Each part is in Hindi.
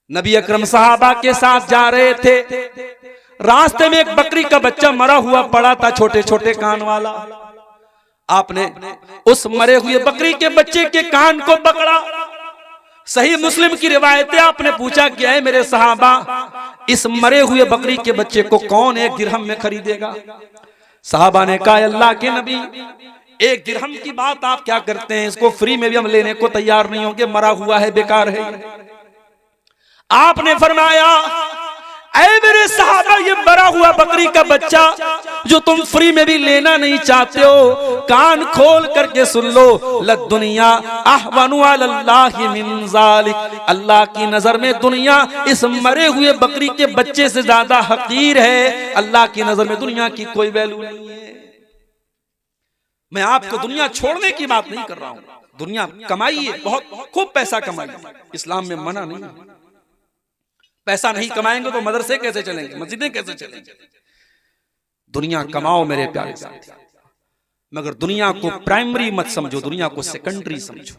नबी अकरम सहाबा के साथ जा रहे थे, रास्ते में एक बकरी का बच्चा मरा हुआ पड़ा था, छोटे छोटे कान वाला। आपने उस मरे हुए बकरी के बच्चे के कान को पकड़ा। सही मुस्लिम की रिवायत है, आपने पूछा क्या है मेरे सहाबा, इस मरे हुए बकरी के बच्चे को कौन 1 दिरहम में खरीदेगा? सहाबा ने कहा अल्लाह के नबी, 1 दिरहम की बात आप क्या करते हैं, इसको फ्री में भी हम लेने को तैयार नहीं होंगे, मरा हुआ है, बेकार है। आपने फरमाया ऐ मेरे सहाबा, ये मरा हुआ बकरी का बच्चा जो तुम फ्री में भी लेना नहीं चाहते हो, कान खोल करके सुन लो, लद्दुनिया अहवनु अलल्लाहि मिन ज़ालिक, अल्लाह की नजर में दुनिया इस मरे हुए बकरी के बच्चे से ज्यादा हकीर है। अल्लाह की नजर में दुनिया की कोई वैल्यू नहीं है। मैं आपको दुनिया छोड़ने की बात नहीं कर रहा हूं, दुनिया कमाइए, बहुत खूब पैसा कमाइए, इस्लाम में मना नहीं है। पैसा नहीं कमाएंगे तो मदरसे कैसे चलेंगे, मस्जिदें कैसे चलेंगे? दुनिया कमाओ मेरे प्यारे साथी, मगर दुनिया को प्राइमरी मत समझो, दुनिया को सेकेंडरी समझो।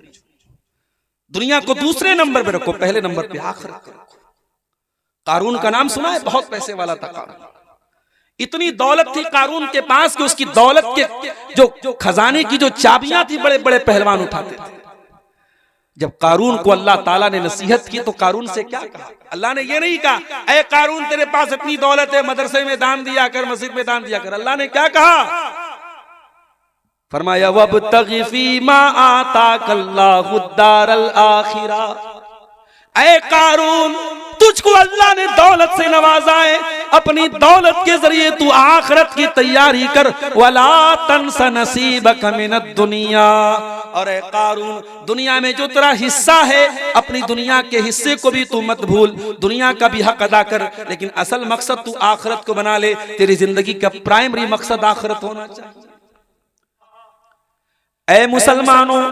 दुनिया को दूसरे नंबर पे रखो, पहले नंबर पे आखिरत रखो। कारून का नाम सुना है? बहुत पैसे वाला था कारून। इतनी दौलत थी कारून के पास कि उसकी दौलत के जो खजाने की जो चाबियां थी बड़े बड़े पहलवान उठाते थे। जब कारून को अल्लाह ताला ने नसीहत की तो कारून से क्या कहा? अल्लाह ने ये नहीं कहा ऐ कारून तेरे पास इतनी दौलत है, मदरसे में दान दिया कर, मस्जिद में दान दिया कर। अल्लाह ने क्या कहा? फरमाया वब्तगी फीमा आताकल्लाहु दारल आखिरा, ऐ कारून तुझको अल्लाह ने दौलत से नवाजा है, अपनी दौलत के जरिए तू आखिरत की तैयारी कर। वला तंस नसीबक मिनद दुनिया, और ऐ कारून दुनिया में जो तेरा हिस्सा है, अपनी दुनिया के हिस्से को भी तू मत भूल, दुनिया का भी हक अदा कर, लेकिन असल मकसद तू आखिरत को बना ले। तेरी जिंदगी का प्राइमरी मकसद आखिरत होना चाहिए। ऐ मुसलमानों,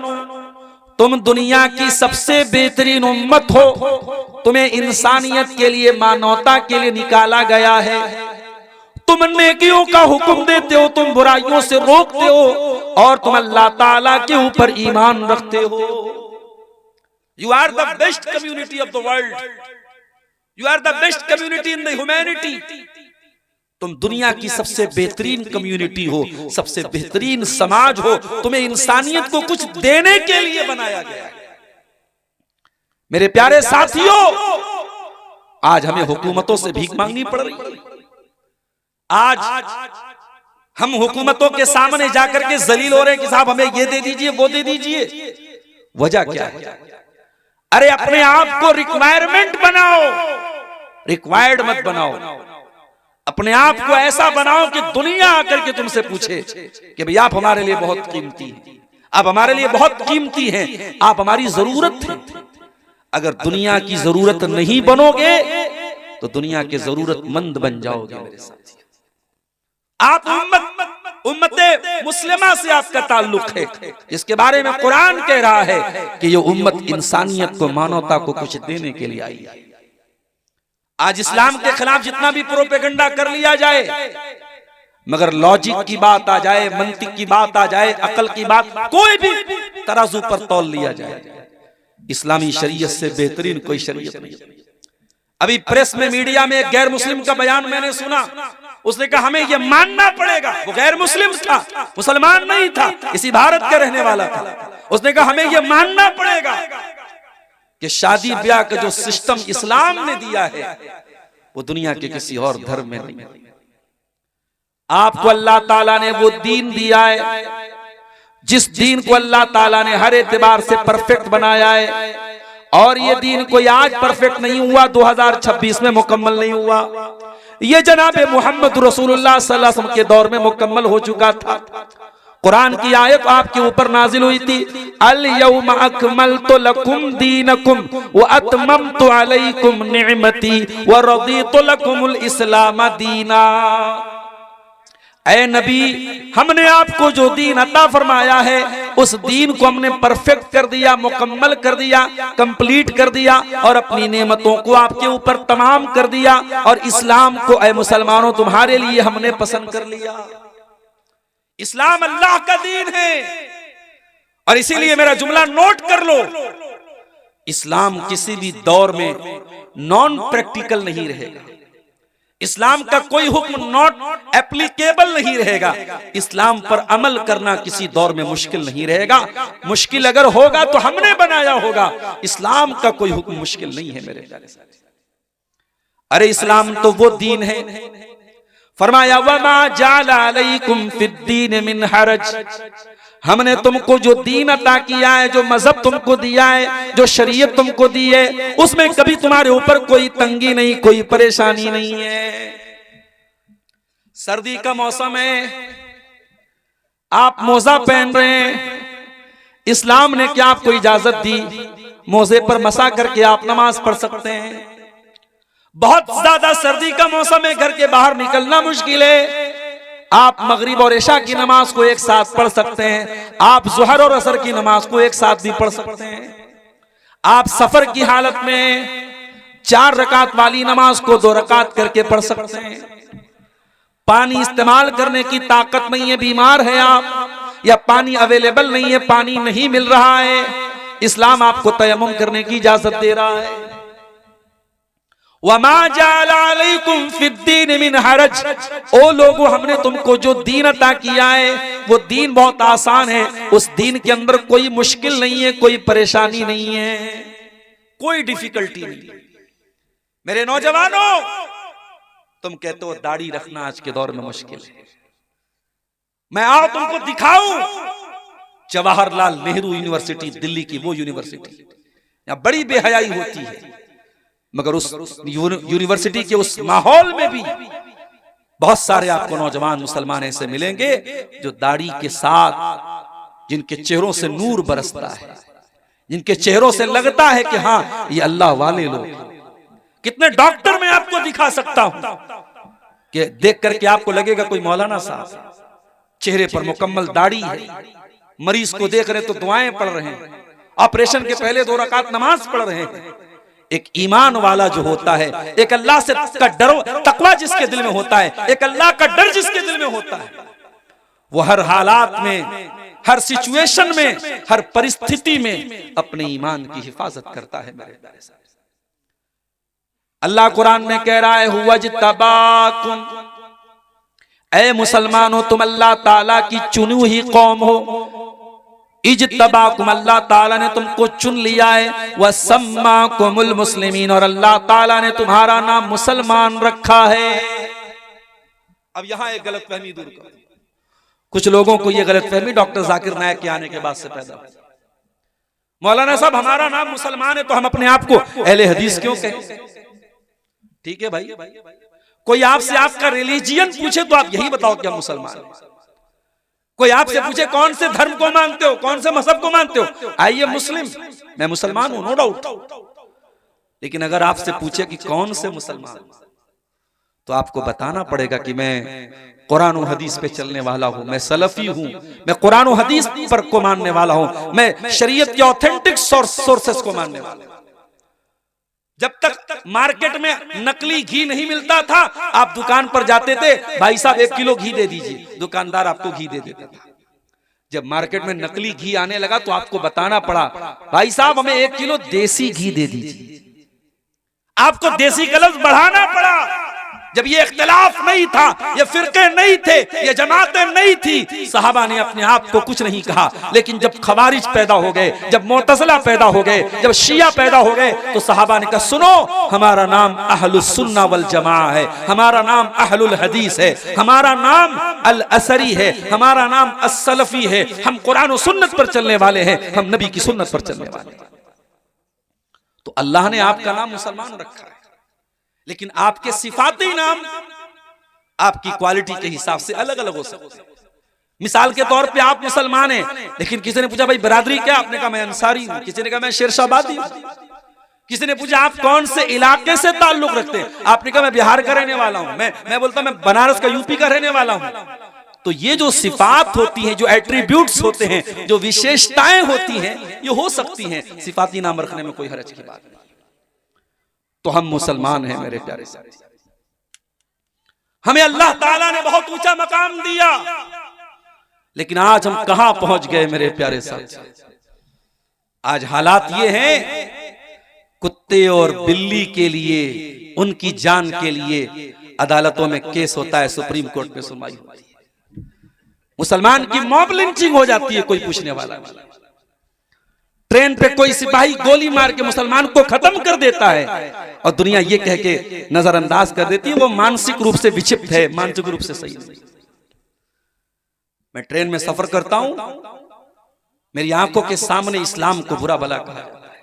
तुम दुनिया की सबसे बेहतरीन उम्मत हो, तुम्हें इंसानियत के लिए, मानवता के लिए निकाला गया है। तुम नेकियों का हुक्म देते हो, तुम बुराइयों से रोकते हो, और तुम अल्लाह ताला के ऊपर ईमान रखते हो। You are the best community of the world, you are the best community in the humanity. तुम दुनिया की सबसे बेहतरीन कम्युनिटी हो, सबसे बेहतरीन समाज हो, तुम्हें इंसानियत को कुछ देने के लिए बनाया गया है। मेरे प्यारे साथियों, आज हमें हुकूमतों से भीख मांगनी पड़ रही है। आज हम हुकूमतों के सामने जाकर के जलील हो रहे हैं कि साहब हमें ये दे दीजिए, वो दे दीजिए। वजह क्या है? अरे अपने आप को रिक्वायरमेंट बनाओ, रिक्वायर्ड मत बनाओ। अपने आप को ऐसा बनाओ कि दुनिया आकर के तुमसे पूछे कि भाई आप हमारे लिए बहुत कीमती हैं, आप हमारे लिए बहुत कीमती हैं, आप हमारी जरूरत है। अगर दुनिया की जरूरत नहीं बनोगे तो दुनिया के जरूरतमंद बन जाओगे मेरे साथी। आप उम्मत मुस्लिमा से आपका ताल्लुक है, जिसके बारे में कुरान कह रहा है कि ये उम्मत इंसानियत को, मानवता को कुछ देने के लिए आई है। आज इस्लाम के खिलाफ जितना भी प्रोपेगेंडा कर लिया जाए, मगर लॉजिक की बात आ जाए, मंतिक की बात आ जाए, अकल की बात, कोई भी तराजू पर तौल लिया जाए, इस्लामी शरीयत से बेहतरीन कोई शरीयत नहीं। अभी प्रेस में, मीडिया में एक गैर मुस्लिम का बयान मैंने सुना, उसने कहा हमें यह मानना पड़ेगा, वो गैर मुस्लिम था, मुसलमान नहीं था, इसी भारत का रहने वाला था। उसने कहा हमें यह मानना पड़ेगा कि शादी ब्याह का जो सिस्टम इस्लाम ने दिया है वो दुनिया के किसी और धर्म में नहीं। आपको अल्लाह ताला ने वो दीन दिया है जिस दीन को अल्लाह ताला ने हर एतबार से परफेक्ट बनाया है, और ये दीन कोई आज परफेक्ट नहीं हुआ, 2026 में मुकम्मल नहीं हुआ, ये जनाबे मोहम्मद रसूलुल्लाह सल्लल्लाहु अलैहि वसल्लम के दौर में मुकम्मल हो चुका था। कुरान की आयत आपके ऊपर नाजिल हुई थी, अल यौम अकमलतु लकुम दीनकुम व अतममतु अलैकुम निअमती व रदीतु लकुमुल इस्लाम दीना। ऐ नबी, हमने आपको जो दीन अता फरमाया है उस दीन को हमने परफेक्ट कर दिया, मुकम्मल कर दिया, कंप्लीट कर दिया, और अपनी नेमतों को आपके ऊपर तमाम कर दिया, और इस्लाम को ऐ मुसलमानों तुम्हारे लिए हमने पसंद कर लिया। इस्लाम अल्लाह का दीन है, और इसीलिए मेरा जुमला नोट कर लो, इस्लाम किसी भी दौर में नॉन प्रैक्टिकल नहीं रहेगा। इस्लाम का कोई हुक्म नॉट एप्लीकेबल नहीं रहेगा। इस्लाम पर अमल करना किसी दौर में मुश्किल नहीं रहेगा। मुश्किल अगर होगा तो हमने बनाया होगा। इस्लाम का कोई हुक्म मुश्किल नहीं है मेरे प्यारे साथी। अरे इस्लाम तो वो दीन है, फरमाया वमा जाला अलैकुम फिद्दीन मिन हरज, हमने तुमको जो दीन अता किया है, जो मजहब तुमको दिया है, जो शरीयत तुमको दी है, उसमें कभी तुम्हारे ऊपर कोई तंगी नहीं, कोई परेशानी नहीं है। सर्दी का मौसम है, आप मोजा पहन रहे हैं, इस्लाम ने क्या आपको इजाजत दी? मोजे पर मसा करके आप नमाज पढ़ सकते हैं। बहुत ज्यादा सर्दी का मौसम है, घर के बाहर निकलना मुश्किल है, आप मगरिब और इशा की नमाज को एक साथ पढ़ सकते हैं। आप जुहर और असर की नमाज को एक साथ भी पढ़ सकते हैं। आप सफर की हालत में 4 रकात वाली नमाज को 2 रकात करके पढ़ सकते हैं। पानी इस्तेमाल करने की ताकत नहीं है, बीमार है आप, या पानी अवेलेबल नहीं है, पानी नहीं मिल रहा है, इस्लाम आपको तयम्मुम करने की इजाजत दे रहा है। वमा जाला अलैकुम फिद्दीन मिन हरज, ओ लोगों हमने तुमको जो दीन अता किया है वो दीन बहुत आसान है। उस दीन के अंदर कोई मुश्किल नहीं है, कोई परेशानी नहीं है, कोई डिफिकल्टी नहीं। मेरे नौजवानों, तुम कहते हो दाढ़ी रखना आज के दौर में मुश्किल है, मैं आओ तुमको दिखाऊं जवाहरलाल नेहरू यूनिवर्सिटी, दिल्ली की वो यूनिवर्सिटी, यहां बड़ी बेहयाई होती है, मगर उस यूनिवर्सिटी के उस माहौल में भी बहुत सारे आपको नौजवान मुसलमान ऐसे मिलेंगे जो दाढ़ी के साथ, जिनके चेहरों से नूर बरसता है, जिनके चेहरों से लगता है कि हाँ ये अल्लाह वाले लोग। कितने डॉक्टर मैं आपको दिखा सकता हूं कि देख करके आपको लगेगा कोई मौलाना साहब, चेहरे पर मुकम्मल दाढ़ी है, मरीज को देख रहे तो दुआएं पढ़ रहे हैं, ऑपरेशन के पहले 2 रकात नमाज पढ़ रहे हैं। एक ईमान वाला जो होता है, एक अल्लाह से का डर तकवा जिसके दिल में होता है, एक अल्लाह का डर जिसके दिल में होता है, वो हर हालात में, हर सिचुएशन में, हर परिस्थिति में अपने ईमान की हिफाजत करता है। मेरे प्यारे साहब, अल्लाह कुरान में कह रहा है हुवज्तबाकुम, ऐ मुसलमानों तुम अल्लाह ताला की चुनी हुई कौम हो। इज्तबाकुम, अल्लाह ताला ने तुमको चुन लिया है। वसम्माकुमुल मुस्लिमीन, और अल्लाह ताला ने तुम्हारा नाम मुसलमान रखा है। अब यहां एक गलतफहमी दूर करो। कुछ लोगों को यह गलतफहमी डॉक्टर जाकिर नायक के आने के बाद से पैदा हुई, मौलाना साहब हमारा नाम मुसलमान है तो हम अपने आप को अहले हदीस क्यों कहें? ठीक है भाई, कोई आपसे आपका रिलीजियन पूछे तो आप यही बताओ कि हम मुसलमान हैं। कोई आपसे पूछे कौन से धर्म को मानते हो, कौन से मजहब को मानते हो, आइए मुस्लिम, मैं मुसलमान हूं, नो डाउट। लेकिन अगर आपसे पूछे कि कौन से मुसलमान, तो आपको बताना पड़ेगा कि मैं कुरान और हदीस पे चलने वाला हूं, मैं सलफी हूं, मैं कुरान और हदीस पर को मानने वाला हूं, मैं शरीयत के ऑथेंटिक सोर्सेस को मानने वाला हूं। जब तक मार्केट में नकली घी नहीं मिलता था, आप दुकान पर जाते थे, भाई साहब 1 किलो घी दे दीजिए, दुकानदार आपको घी दे देता था। जब मार्केट में नकली घी आने लगा तो आपको बताना पड़ा, भाई साहब हमें 1 किलो देसी घी दे दीजिए, आपको देसी का लफ्ज बढ़ाना पड़ा। जब ये इख्तिलाफ नहीं था, ये फिरके नहीं थे, ये जमातें नहीं थी, सहाबा ने अपने आप को कुछ नहीं कहा। लेकिन जब खवारिज पैदा हो गए, जब मुअतज़िला पैदा हो गए, जब शिया पैदा हो गए, तो सहाबा ने कहा सुनो, हमारा नाम अहलुस सुन्ना वल जमा है, हमारा नाम अहलुल हदीस है, हमारा नाम अल असरी है, हमारा नाम अस-सलफी है, हम कुरान और सुन्नत पर चलने वाले हैं, हम नबी की सुन्नत पर चलने वाले हैं। तो अल्लाह ने आपका नाम मुसलमान रखा है, लेकिन आपके सिफाती नाम आपकी क्वालिटी के हिसाब से अलग अलग हो सकते हैं। मिसाल के तौर पे आप मुसलमान हैं, लेकिन किसी ने पूछा भाई बरादरी क्या, आपने कहा मैं अंसारी हूं, किसी ने कहा मैं शेरशाहबादी हूं, किसी ने पूछा आप कौन से इलाके से ताल्लुक रखते हैं, आपने कहा मैं बिहार का रहने वाला हूं, मैं बोलता मैं बनारस का, यूपी का रहने वाला हूं। तो ये जो सिफात होती हैं, जो एट्रीब्यूट्स होते हैं, जो विशेषताएं होती हैं, ये हो सकती हैं, सिफाती नाम रखने में कोई हर्ज की बात नहीं। तो हम मुसलमान हैं मेरे प्यारे साथी, हमें अल्लाह ताला ने बहुत ऊंचा मकाम दिया, लेकिन आज हम कहां पहुंच गए मेरे प्यारे साथी। आज हालात ये हैं कुत्ते और बिल्ली के लिए, उनकी जान के लिए अदालतों में केस होता है, सुप्रीम कोर्ट में सुनवाई होती है। मुसलमान की मॉब लिंचिंग हो जाती है, कोई पूछने वाला नहीं। ट्रेन पे कोई सिपाही गोली मार के मुसलमान को खत्म कर देता है और दुनिया ये कह के नजरअंदाज कर देती है वो मानसिक रूप से विक्षिप्त है, मानसिक रूप से सही नहीं। मैं ट्रेन में सफर करता हूं, मेरी आंखों के सामने इस्लाम को बुरा भला कहा जाता है।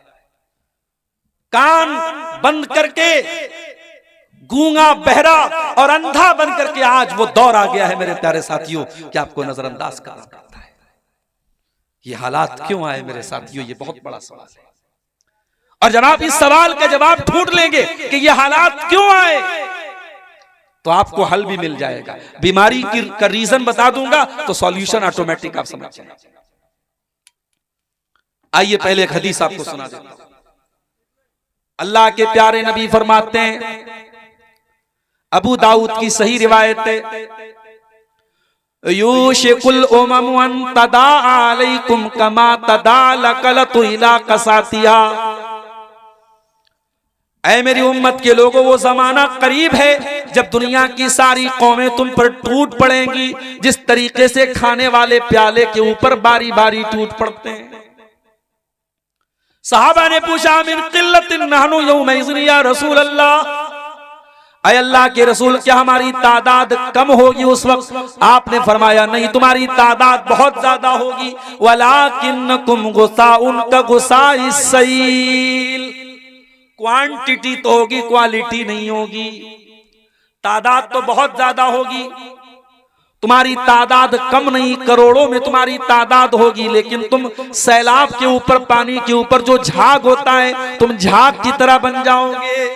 कान बंद करके गूंगा, बहरा और अंधा बन करके आज वो दौर आ गया है मेरे प्यारे साथियों कि आपको नजरअंदाज करना पड़ता है। ये हालात क्यों आए मेरे साथियों, ये बहुत बड़ा सवाल है। और जनाब इस सवाल का जवाब ढूंढ लेंगे कि ये हालात क्यों आए तो आपको हल भी मिल जाएगा। बीमारी का रीजन बता दूंगा तो सॉल्यूशन ऑटोमेटिक आप समझ जाएंगे। आइए पहले एक हदीस आपको सुना देता हूं। अल्लाह के प्यारे नबी फरमाते हैं, अबू दाऊद की सही रिवायत है, यूशिकुल उमम अन तदा अलैकुम कमा तदा लकलतु इला कसातिहा। ऐ मेरी उम्मत के लोगों, वो जमाना करीब है जब दुनिया की सारी कौमें तुम पर टूट पड़ेंगी जिस तरीके से खाने वाले प्याले के ऊपर बारी बारी टूट पड़ते हैं। सहाबा ने पूछा, मिन किल्लतिन नहनु यौमइज़िन या रसूल अल्लाह, ऐ अल्लाह के रसूल क्या हमारी तादाद कम होगी उस वक्त? आपने फरमाया नहीं, तुम्हारी तादाद बहुत ज्यादा होगी। वलाकिन्नकुम गुसाउन का गुसाइस सैल, क्वांटिटी तो होगी, क्वालिटी नहीं होगी। तादाद तो बहुत ज्यादा होगी, तुम्हारी तादाद कम नहीं, करोड़ों में तुम्हारी तादाद होगी, लेकिन तुम सैलाब के ऊपर, पानी के ऊपर जो झाग होता है, तुम झाग की तरह बन जाओगे।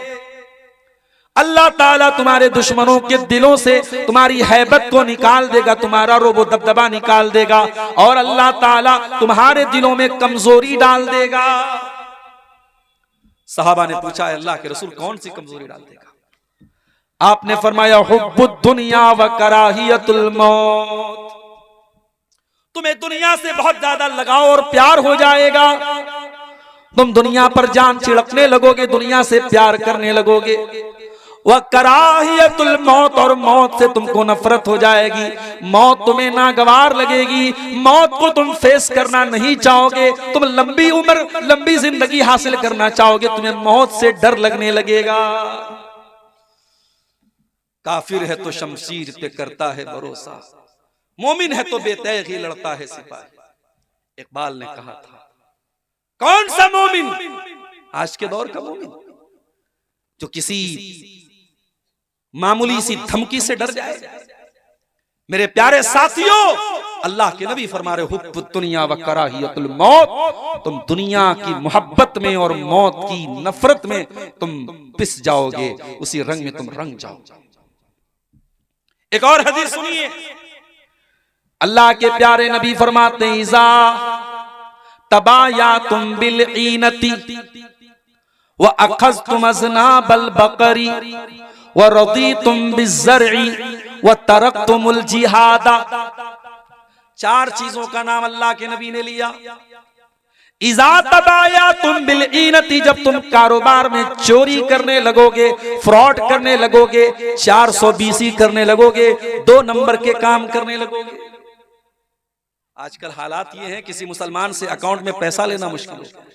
अल्लाह ताला तुम्हारे दुश्मनों के दिलों से तुम्हारी हैबत को निकाल देगा, तुम्हारा रोबो दबदबा निकाल देगा, और अल्लाह ताला तुम्हारे दिलों में कमजोरी डाल देगा। सहाबा ने पूछा, अल्लाह के रसूल कौन सी कमजोरी डाल देगा? आपने फरमाया, हुब्बुद दुनिया व कराहियतुल मौत, तुम्हें दुनिया से बहुत ज्यादा लगाव और प्यार हो जाएगा। तुम दुनिया पर जान छिड़कने लगोगे, दुनिया से प्यार करने लगोगे। वह कराहियतुल मौत, और मौत से तुमको नफरत हो जाएगी। मौत तुम्हें नागवार लगेगी, मौत को तुम फेस करना नहीं चाहोगे। तुम लंबी उम्र, लंबी जिंदगी हासिल करना चाहोगे, तुम्हें मौत से डर लगने लगेगा। काफिर है तो शमशीर पे करता है भरोसा, मोमिन है तो बेतैग ही लड़ता है सिपाही। इकबाल ने कहा था, कौन सा मोमिन, आज के दौर का मोमिन जो किसी मामूली सी धमकी से डर जाए? मेरे प्यारे साथियों, अल्लाह के नबी फरमा रहे, हुब्बुद दुनिया व कराहियतुल मौत, तुम दुनिया की मोहब्बत में और मौत की नफरत में तुम पिस जाओगे, उसी रंग में तुम रंग जाओगे। एक और हदीस सुनिए, अल्लाह के प्यारे नबी फरमाते हैं, इज़ा तबायातुम बिल ईनती व अखज़तुम अज़नाबल बकरी व रदीतुम बिज़्ज़रई व तरकतुमुल जिहादा। चार चीजों का नाम अल्लाह के नबी ने लिया। इज़ा तबायातुम बिल ईनती, जब तुम कारोबार में चोरी करने लगोगे, फ्रॉड करने लगोगे, 420 करने लगोगे, 2 नंबर के काम करने लगोगे। आजकल हालात ये हैं, किसी मुसलमान से अकाउंट में पैसा लेना मुश्किल है।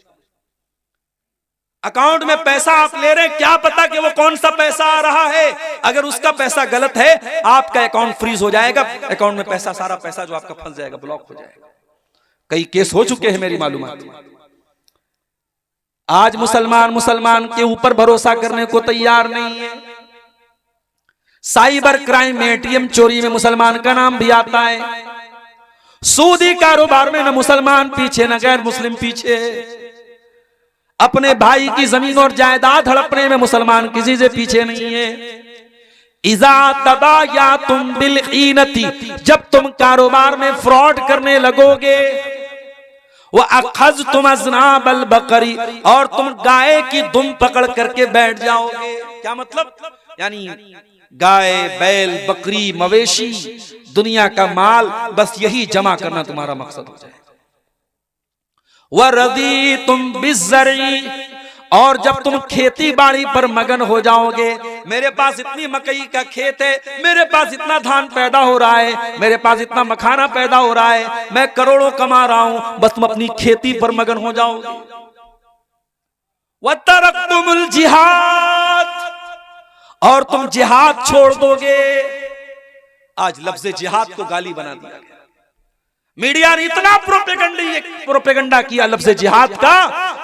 अकाउंट में पैसा आप ले रहे हैं, क्या पता कि वो कौन सा पैसा आ रहा है। अगर उसका पैसा गलत है, आपका अकाउंट फ्रीज हो जाएगा, अकाउंट में पैसा, सारा पैसा जो आपका फंस जाएगा, ब्लॉक हो जाएगा। कई केस हो चुके हैं मेरी मालूमात। आज मुसलमान के ऊपर भरोसा करने को तैयार नहीं है। साइबर क्राइम में, एटीएम चोरी में मुसलमान का नाम भी आता है। सूदी कारोबार में न मुसलमान पीछे न गैर मुस्लिम पीछे। अपने भाई की जमीन और जायदाद हड़पने में मुसलमान किसी से पीछे नहीं है। इज़ा तबायातुम बिल ईनती, जब तुम कारोबार में फ्रॉड करने लगोगे, वो अखज़तुम अज़नाबल बकरी, और तुम गाय की दुम पकड़ करके बैठ जाओगे। क्या मतलब? यानी गाय, बैल, बकरी, मवेशी, दुनिया का माल, बस यही जमा करना तुम्हारा मकसद हो जाए। वरदीतुम बिज़्ज़रई, और जब तुम खेती बाड़ी पर मगन हो जाओगे, मेरे पास इतनी मकई का खेत है, मेरे पास इतना धान पैदा हो रहा है, मेरे पास इतना मखाना पैदा हो रहा है, मैं करोड़ों कमा रहा हूं, बस तुम अपनी खेती पर मगन हो जाओगे। वतरक्तुमुल जिहाद, और तुम जिहाद छोड़ दोगे। आज लफ्ज़ जिहाद को गाली बना दिया गया। मीडिया ने इतना प्रोपेगेंडा किया लफ्ज़ जिहाद का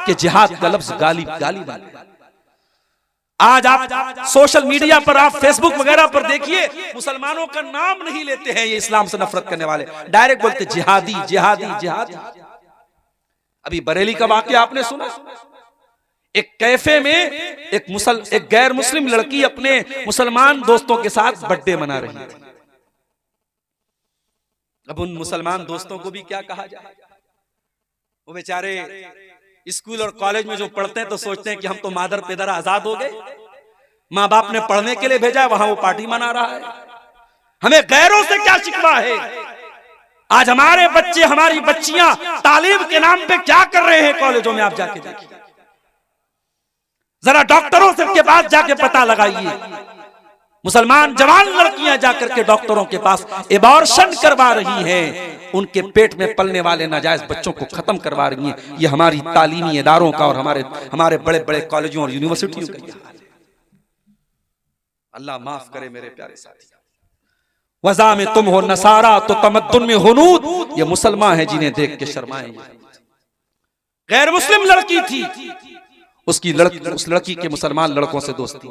कि जिहाद का लफ्ज़ गाली बन गया। आज आप सोशल मीडिया पर, आप फेसबुक वगैरह पर देखिए, मुसलमानों का नाम नहीं लेते हैं ये इस्लाम से नफरत करने वाले, डायरेक्ट बोलते जिहादी जिहादी जिहादी। अभी बरेली का वाकया आपने सुना, एक कैफे में एक गैर मुस्लिम लड़की अपने मुसलमान दोस्तों के साथ बर्थडे मना रही थी। अब उन मुसलमान दोस्तों को भी क्या कहा जाए, वो बेचारे स्कूल और कॉलेज में जो पढ़ते हैं तो सोचते हैं कि हम तो मादर पिदर आजाद हो गए, माँ बाप ने पढ़ने के लिए भेजा, वहां वो पार्टी मना रहा है, हमें गैरों से क्या शिकवा है। आज हमारे बच्चे, हमारी बच्चियां तालीम के नाम पे क्या कर रहे हैं कॉलेजों में, आप जाके देखिए, जरा डॉक्टरों से के पास जाके पता लगाइए। मुसलमान जवान लड़कियां जाकर के डॉक्टरों के पास एबॉर्शन करवा रही हैं, उनके पेट में पलने वाले नाजायज बच्चों को खत्म करवा रही हैं। ये हमारी तालीमी इदारों का और हमारे बड़े बड़े कॉलेजों और यूनिवर्सिटियों का हाल है। अल्लाह माफ करे मेरे प्यारे साथी। वज़ा में तुम हो नसारा तो तमद्दुन में हुनूद, ये मुसलमान है जिन्हें देख के शर्माए। गैर मुस्लिम लड़की थी, उस लड़की के मुसलमान लड़कों से दोस्ती,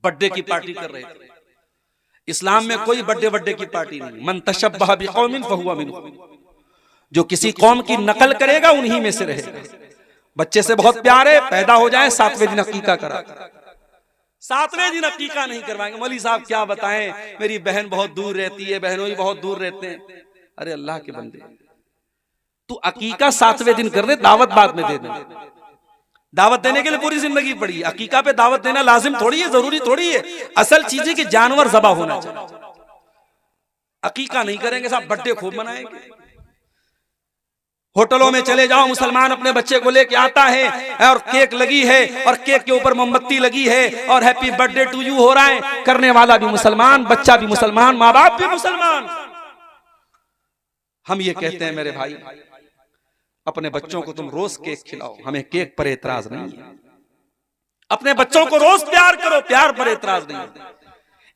बर्थडे की पार्टी कर रहे थे। इस्लाम में कोई बर्थडे की पार्टी नहीं। मन तशब्बह बिकौमिन फहुवा मिनहुम, जो किसी कौम की नकल करेगा उन्हीं में से रहेगा। बच्चे से बहुत प्यारे, पैदा हो जाए 7वें दिन अकीका करा, 7वें दिन अकीका नहीं करवाएंगे। मौलवी साहब क्या बताएं, मेरी बहन बहुत दूर रहती है, बहनों भी बहुत दूर रहते हैं। अरे अल्लाह के बंदे, तू अकीका 7वें दिन कर दे, दावत बाद में दे दे। दावत देने के लिए पूरी जिंदगी पड़ी, अकीका पे दावत देना लाजिम थोड़ी है, जरूरी थोड़ी है। असल चीज है कि जानवर ज़बा होना चाहिए। अकीका नहीं करेंगे साहब, बर्थडे खूब मनाएंगे। होटलों में चले जाओ, मुसलमान अपने बच्चे को लेके आता है और केक लगी है और केक के ऊपर मोमबत्ती लगी है और हैप्पी बर्थडे टू यू हो रहा है। करने वाला भी मुसलमान, बच्चा भी मुसलमान, माँ बाप भी मुसलमान। हम ये कहते हैं मेरे भाई, अपने बच्चों को तुम रोज केक खिलाओ, हमें केक पर एतराज नहीं है। अपने बच्चों को रोज प्यार करो, प्यार पर एतराज नहीं है।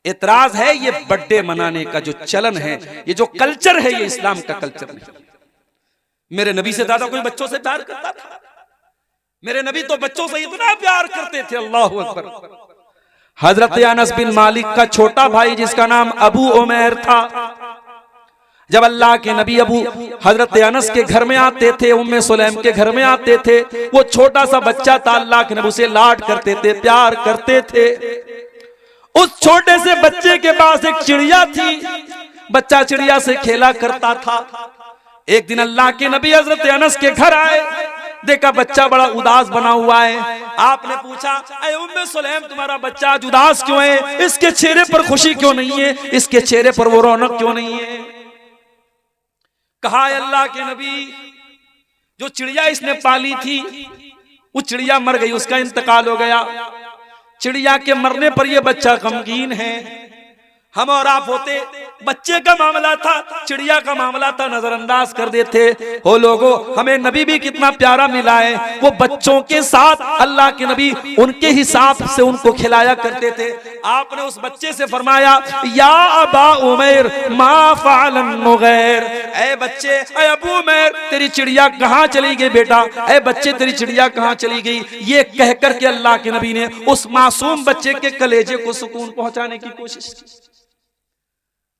एतराज है ये बर्थडे मनाने का जो चलन है, ये जो कल्चर है, ये इस्लाम का कल्चर नहीं। मेरे नबी से ज्यादा कोई बच्चों से प्यार करता था? मेरे नबी तो बच्चों से इतना प्यार करते थे, अल्लाहु अकबर। हजरत अनस बिन मालिक का छोटा भाई जिसका नाम अबू उमैर था, जब अल्लाह के नबी हजरत अनस के घर में आते थे, उम्मे सुलैम के घर में आते थे, वो छोटा सा बच्चा था, अल्लाह के नबी उसे लाड करते थे, प्यार करते थे। उस छोटे से बच्चे के पास एक चिड़िया थी, बच्चा चिड़िया से खेला करता था। एक दिन अल्लाह के नबी हजरत अनस के घर आए, देखा बच्चा बड़ा उदास बना हुआ है। आपने पूछा, अरे उम्मे सुलैम तुम्हारा बच्चा आज उदास क्यों है? इसके चेहरे पर खुशी क्यों नहीं है? इसके चेहरे पर वो रौनक क्यों नहीं है? कहा अल्लाह के नबी, जो चिड़िया इसने पाली थी वो चिड़िया मर गई, उसका इंतकाल हो गया। चिड़िया के मरने पर यह बच्चा गमगीन है। हम और आप होते, बच्चे का मामला था, चिड़िया का मामला था, नजरअंदाज कर देते हो। लोगों, हमें नबी भी कितना प्यारा मिला है, वो बच्चों के साथ अल्लाह के नबी उनके हिसाब से उनको खिलाया करते थे। आपने उस बच्चे से फरमाया, या अबा उमैर मा फ़अलन नुग़ैर, ऐ बच्चे, ऐ अबू उमैर, तेरी चिड़िया कहाँ चली गई बेटा? ऐ बच्चे, तेरी चिड़िया कहाँ चली गई? ये कह करके अल्लाह के नबी ने उस मासूम बच्चे के कलेजे को सुकून पहुंचाने की कोशिश की।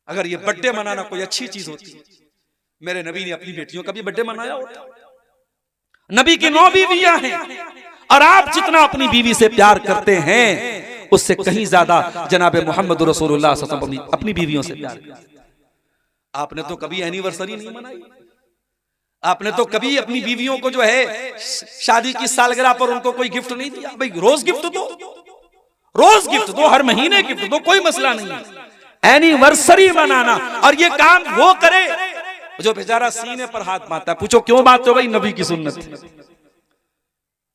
अगर ये बर्थडे मनाना कोई अच्छी चीज होती, मेरे नबी ने अपनी बेटियों का भी बर्थडे मनाया होता। नबी की 9 बीवियां हैं और आप जितना अपनी बीवी से प्यार करते हैं उससे कहीं ज्यादा जनाब मोहम्मद रसूलुल्लाह सल्लल्लाहु अलैहि वसल्लम अपनी बीवियों से प्यार करते। आपने तो कभी एनिवर्सरी नहीं मनाई, आपने तो कभी अपनी बीवियों को जो है शादी की सालगिरह पर उनको कोई गिफ्ट नहीं दिया। भाई रोज गिफ्ट दो, रोज गिफ्ट दो, हर महीने गिफ्ट दो, कोई मसला नहीं है। एनिवर्सरी मनाना, और ये काम वो करे जो बेचारा सीने पर हाथ मारता है। पूछो क्यों बात हो? भाई नबी की सुन्नत है।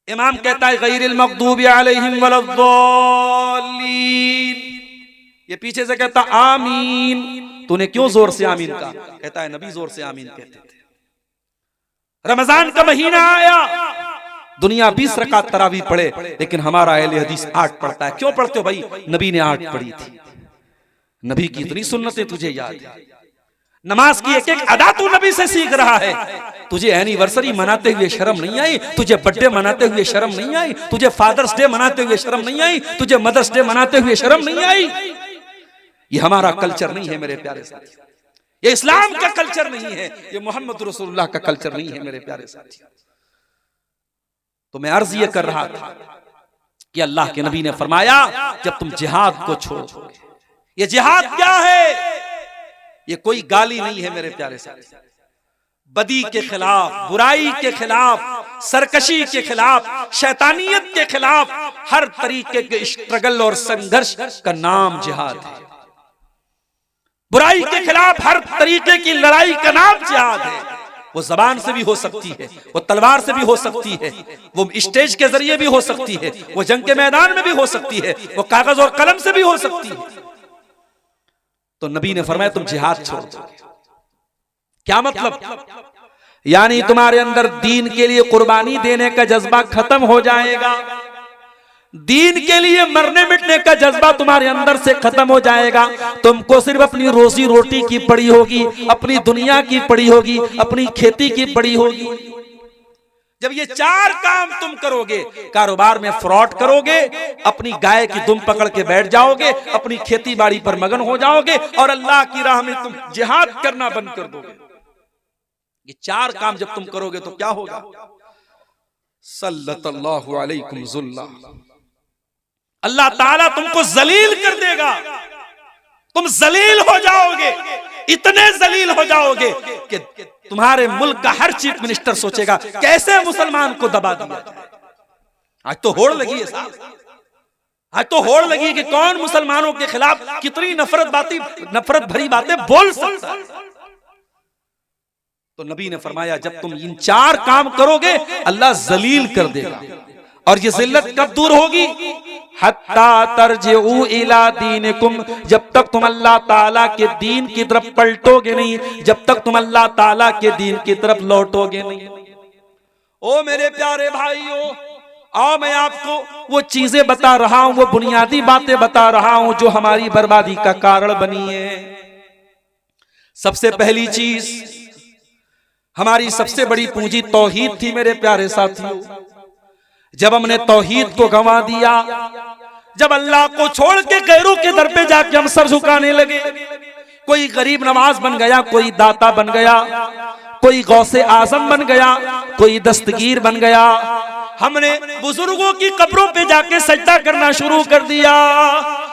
इमाम कहता है गैरिल मग़दूबि अलैहिम वलद्दालीन, ये पीछे से कहता आमीन। तूने क्यों जोर से आमीन कहा? कहता है नबी जोर से आमीन कहते थे। रमजान का महीना आया, दुनिया 20 रकात तरावी पढ़े, लेकिन हमारा अहले हदीस 8 पढ़ता है। क्यों पढ़ते हो भाई? नबी ने 8 पढ़ी थी। नबी की इतनी सुन्नतें तुझे याद है, नमाज की एक एक अदा तू नबी से सीख रहा है। तुझे एनिवर्सरी मनाते हुए शर्म नहीं आई? तुझे बर्थडे मनाते हुए शर्म नहीं आई? तुझे फादर्स डे मनाते हुए शर्म नहीं आई? तुझे मदर्स डे मनाते हुए शर्म नहीं आई? ये हमारा कल्चर नहीं है मेरे प्यारे साथी, ये इस्लाम का कल्चर नहीं है, ये मोहम्मद रसूलुल्लाह का कल्चर नहीं है मेरे प्यारे साथी। तो मैं अर्ज ये कर रहा था कि अल्लाह के नबी ने फरमाया जब तुम जिहाद को छोड़ोगे, ये जिहाद क्या है? ये कोई गाली नहीं है मेरे प्यारे साथी। बदी के खिलाफ, बुराई के खिलाफ, सरकशी के खिलाफ, शैतानियत के खिलाफ हर तरीके के स्ट्रगल और संघर्ष का नाम जिहाद है। बुराई के खिलाफ हर तरीके की लड़ाई का नाम जिहाद है। वो जबान से भी हो सकती है, वो तलवार से भी हो सकती है, वो स्टेज के जरिए भी हो सकती है, वो जंग के मैदान में भी हो सकती है, वो कागज और कलम से भी हो सकती है। तो नबी ने फरमाया तुम जिहाद छोड़ दो। क्या मतलब? यानी तुम्हारे अंदर दीन के लिए कुर्बानी देने का जज्बा खत्म हो जाएगा, दीन के लिए मरने मिटने का जज्बा तुम्हारे अंदर से खत्म हो जाएगा। तुमको सिर्फ अपनी रोजी रोटी की पड़ी होगी, अपनी दुनिया की पड़ी होगी, अपनी खेती की पड़ी होगी। जब ये 4 काम तुम करोगे, कारोबार में फ्रॉड करोगे, अपनी गाय की दुम पकड़ के बैठ जाओगे, अपनी खेती बाड़ी पर मगन हो जाओगे और अल्लाह की राह में तुम जिहाद करना बंद कर दोगे। ये 4 काम जब तुम करोगे तो क्या होगा? सल्लल्लाहु अलैकुम ज़ुल्ला, अल्लाह ताला तुमको जलील कर देगा। तुम जलील हो जाओगे, इतने जलील हो जाओगे कि तुम्हारे मुल्क का हर चीफ मिनिस्टर सोचेगा कैसे मुसलमान को दबा दिया। आज तो होड़ लगी है साहब, आज तो होड़ लगी कि कौन मुसलमानों के खिलाफ कितनी नफरत भरी बातें बोल सकता है। तो नबी ने फरमाया जब तुम इन 4 काम करोगे अल्लाह जलील कर देगा। और ये जिल्लत कब दूर होगी? हत्ता तरजिउ इला दीनिकुम, जब तक तुम अल्लाह ताला के दीन की तरफ पलटोगे नहीं, जब तक तुम अल्लाह ताला के दीन की तरफ लौटोगे नहीं। ओ मेरे प्यारे भाइयों, आओ मैं आपको वो चीजें बता रहा हूं, वो बुनियादी बातें बता रहा हूं जो हमारी बर्बादी का कारण बनी है। सबसे पहली चीज, हमारी सबसे बड़ी पूंजी तौहीद थी मेरे प्यारे साथियों। जब हमने तौहीद को गंवा दिया, जब अल्लाह को छोड़ के गैरों के दर पे जाके हम सर झुकाने लगे, कोई गरीब नवाज बन गया, कोई दाता बन गया, कोई गौसे आजम बन गया, कोई दस्तगीर बन गया, हमने बुजुर्गों की कब्रों पे जाके सजदा करना शुरू कर दिया,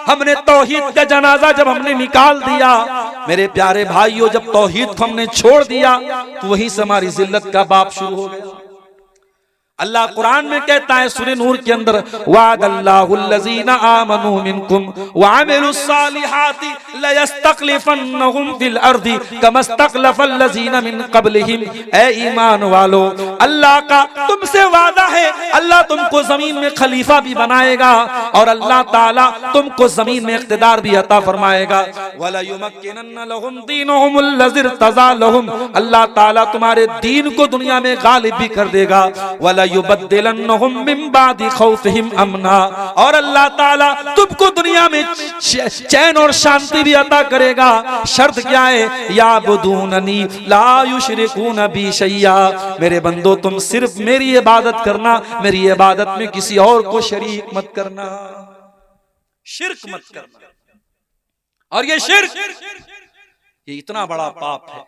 हमने तौहीद का जनाजा जब हमने निकाल दिया, मेरे प्यारे भाइयों जब तौहीद को हमने छोड़ दिया तो वहीं से हमारी जिल्लत का बाप शुरू हो गया। अल्लाह कुरान में कहता है सूरह नूर के अंदर, वादल्लाहुल्लज़ीना आमनू मिनकुम वअमिलुस्सालिहाति लयस्तखलिफन्नहुम फिल अर्दि कमस्तखलफल्लज़ीना मिन क़ब्लिहिम। ए ईमान वालो, अल्लाह का तुमसे वादा है, अल्लाह तुमको जमीन में खलीफा भी बनाएगा और अल्लाह ताला तुमको जमीन में इख्तिदार भी अता फरमाएगा। वला युमक्किनन्ना लहुम दीनहुमुल्लज़ी इर्तज़ा लहुम, अल्लाह ताला तुम्हारे दीन को दुनिया में गालिब भी कर देगा। वला युबद्दिलन्नहुम मिन बादि खौफिहिम अमना, और अल्लाह ताला तुमको दुनिया में चैन और शांति भी अता करेगा। शर्त क्या है? याबुदूननी ला युशरिकून बी शैया, मेरे बंदो तुम सिर्फ मेरी इबादत करना, मेरी इबादत में किसी और को शरीक मत करना, शिर्क मत करना। और ये शिर्क, ये इतना बड़ा पाप है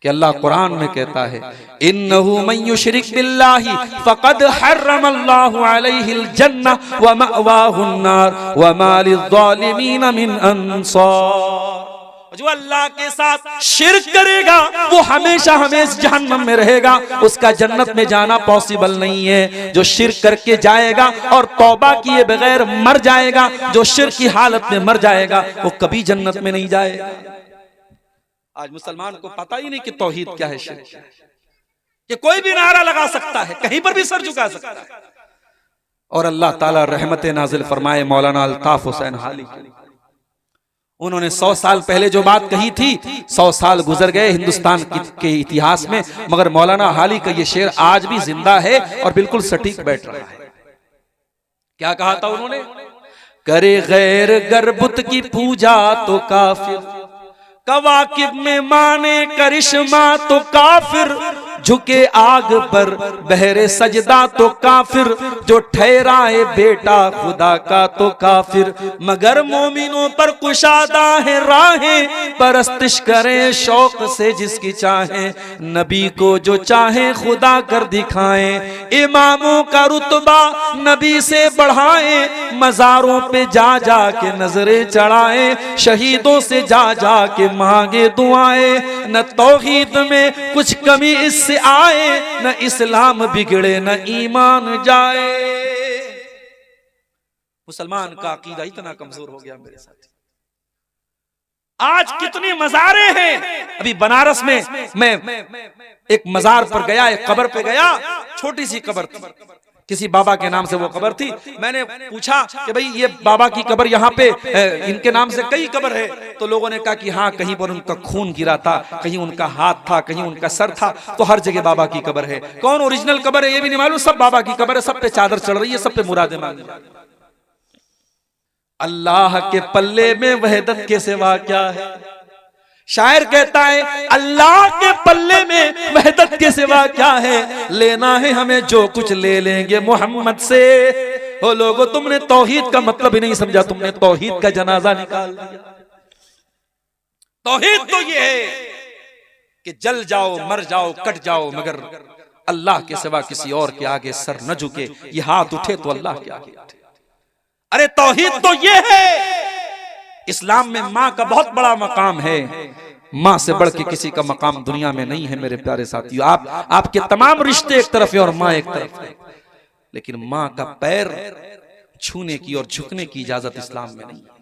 कि अल्लाह कुरान में कहता है, इन्नहु मन युशरिक बिल्लाहि फक़द हर्रमल्लाहु अलैहिल जन्नह व मअवाहुन नार व मा लिज़्ज़ालिमीन मिन अंसार। जो अल्लाह के साथ शिर्क करेगा वो हमेशा हमेशा जहन्नम में रहेगा, उसका जन्नत में जाना पॉसिबल नहीं है। जो शिर्क करके जाएगा और तौबा किए बगैर मर जाएगा, जो शिर्क की हालत में मर जाएगा वो कभी जन्नत में नहीं जाएगा। आज मुसलमान को पता ही नहीं कि तौहीद क्या है, शिर्क क्या है। कि कोई भी नारा लगा सकता है, कहीं पर भी सर झुका सकता है। और अल्लाह ताला रहमत नाजिल फरमाए मौलाना अल्ताफ हुसैन हाली, उन्होंने 100 साल पहले जो बात कही थी, 100 साल गुजर गए हिंदुस्तान के इतिहास में, मगर मौलाना हाली का ये शेर आज भी जिंदा है और बिल्कुल सटीक बैठ रहा है। क्या कहा था उन्होंने? करे गैर गरबुत की पूजा तो काफिर, कवाकिब में माने करिश्मा तो काफिर, झुके आग पर बहरे सजदा तो काफिर, जो ठहराए बेटा खुदा का तो काफिर, मगर मोमिनों पर कुशादा है राहें, परस्तिश करें शौक से जिसकी चाहे, नबी को जो चाहे खुदा कर दिखाएं, इमामों का रुतबा नबी से बढ़ाएं, मजारों पे जा जा के नजरें चढ़ाएं, शहीदों से जा जा के मांगे दुआएं, न तौहीद में कुछ कमी इससे आए, न इस्लाम बिगड़े न ईमान जाए। मुसलमान का अकीदा इतना कमजोर हो गया मेरे साथ। आज कितनी मज़ारें हैं। अभी बनारस में मैं एक मज़ार पर गया, एक कब्र पे गया, छोटी सी कब्र थी, किसी बाबा के नाम से वो कब्र थी। मैंने पूछा कि भाई ये बाबा की कब्र यहाँ पे इनके नाम से कई कब्र है, तो लोगों ने कहा कि हाँ, कहीं पर उनका खून गिरा था, कहीं उनका हाथ था, कहीं उनका सर था, तो हर जगह बाबा की कब्र है। कौन ओरिजिनल कब्र है ये भी नहीं मालूम, सब बाबा की कब्र है, सब पे चादर चढ़ रही है, सब पे मुरादे मांगी। अल्लाह के पल्ले में वहदत के सिवा क्या है? शायर कहता है अल्लाह के पल्ले में वहदत के सिवा क्या है, लेना है हमें जो कुछ ले लेंगे मोहम्मद से। ओ लोगों, तुमने तौहीद का मतलब ही नहीं समझा, तुमने तौहीद का जनाजा निकाल दिया। तौहीद तो ये है कि जल जाओ, मर जाओ, कट जाओ, मगर अल्लाह के सिवा किसी और के आगे सर न झुके। ये हाथ उठे तो अल्लाह के आगे उठे। अरे तौहीद तो ये है। इस्लाम में माँ का बहुत बड़ा मकाम है, माँ से बढ़ के किसी का मकाम दुनिया में नहीं है मेरे प्यारे साथियों। आपके तमाम रिश्ते एक तरफ है और माँ एक तरफ है, लेकिन माँ का पैर छूने की और झुकने की इजाजत इस्लाम में नहीं है।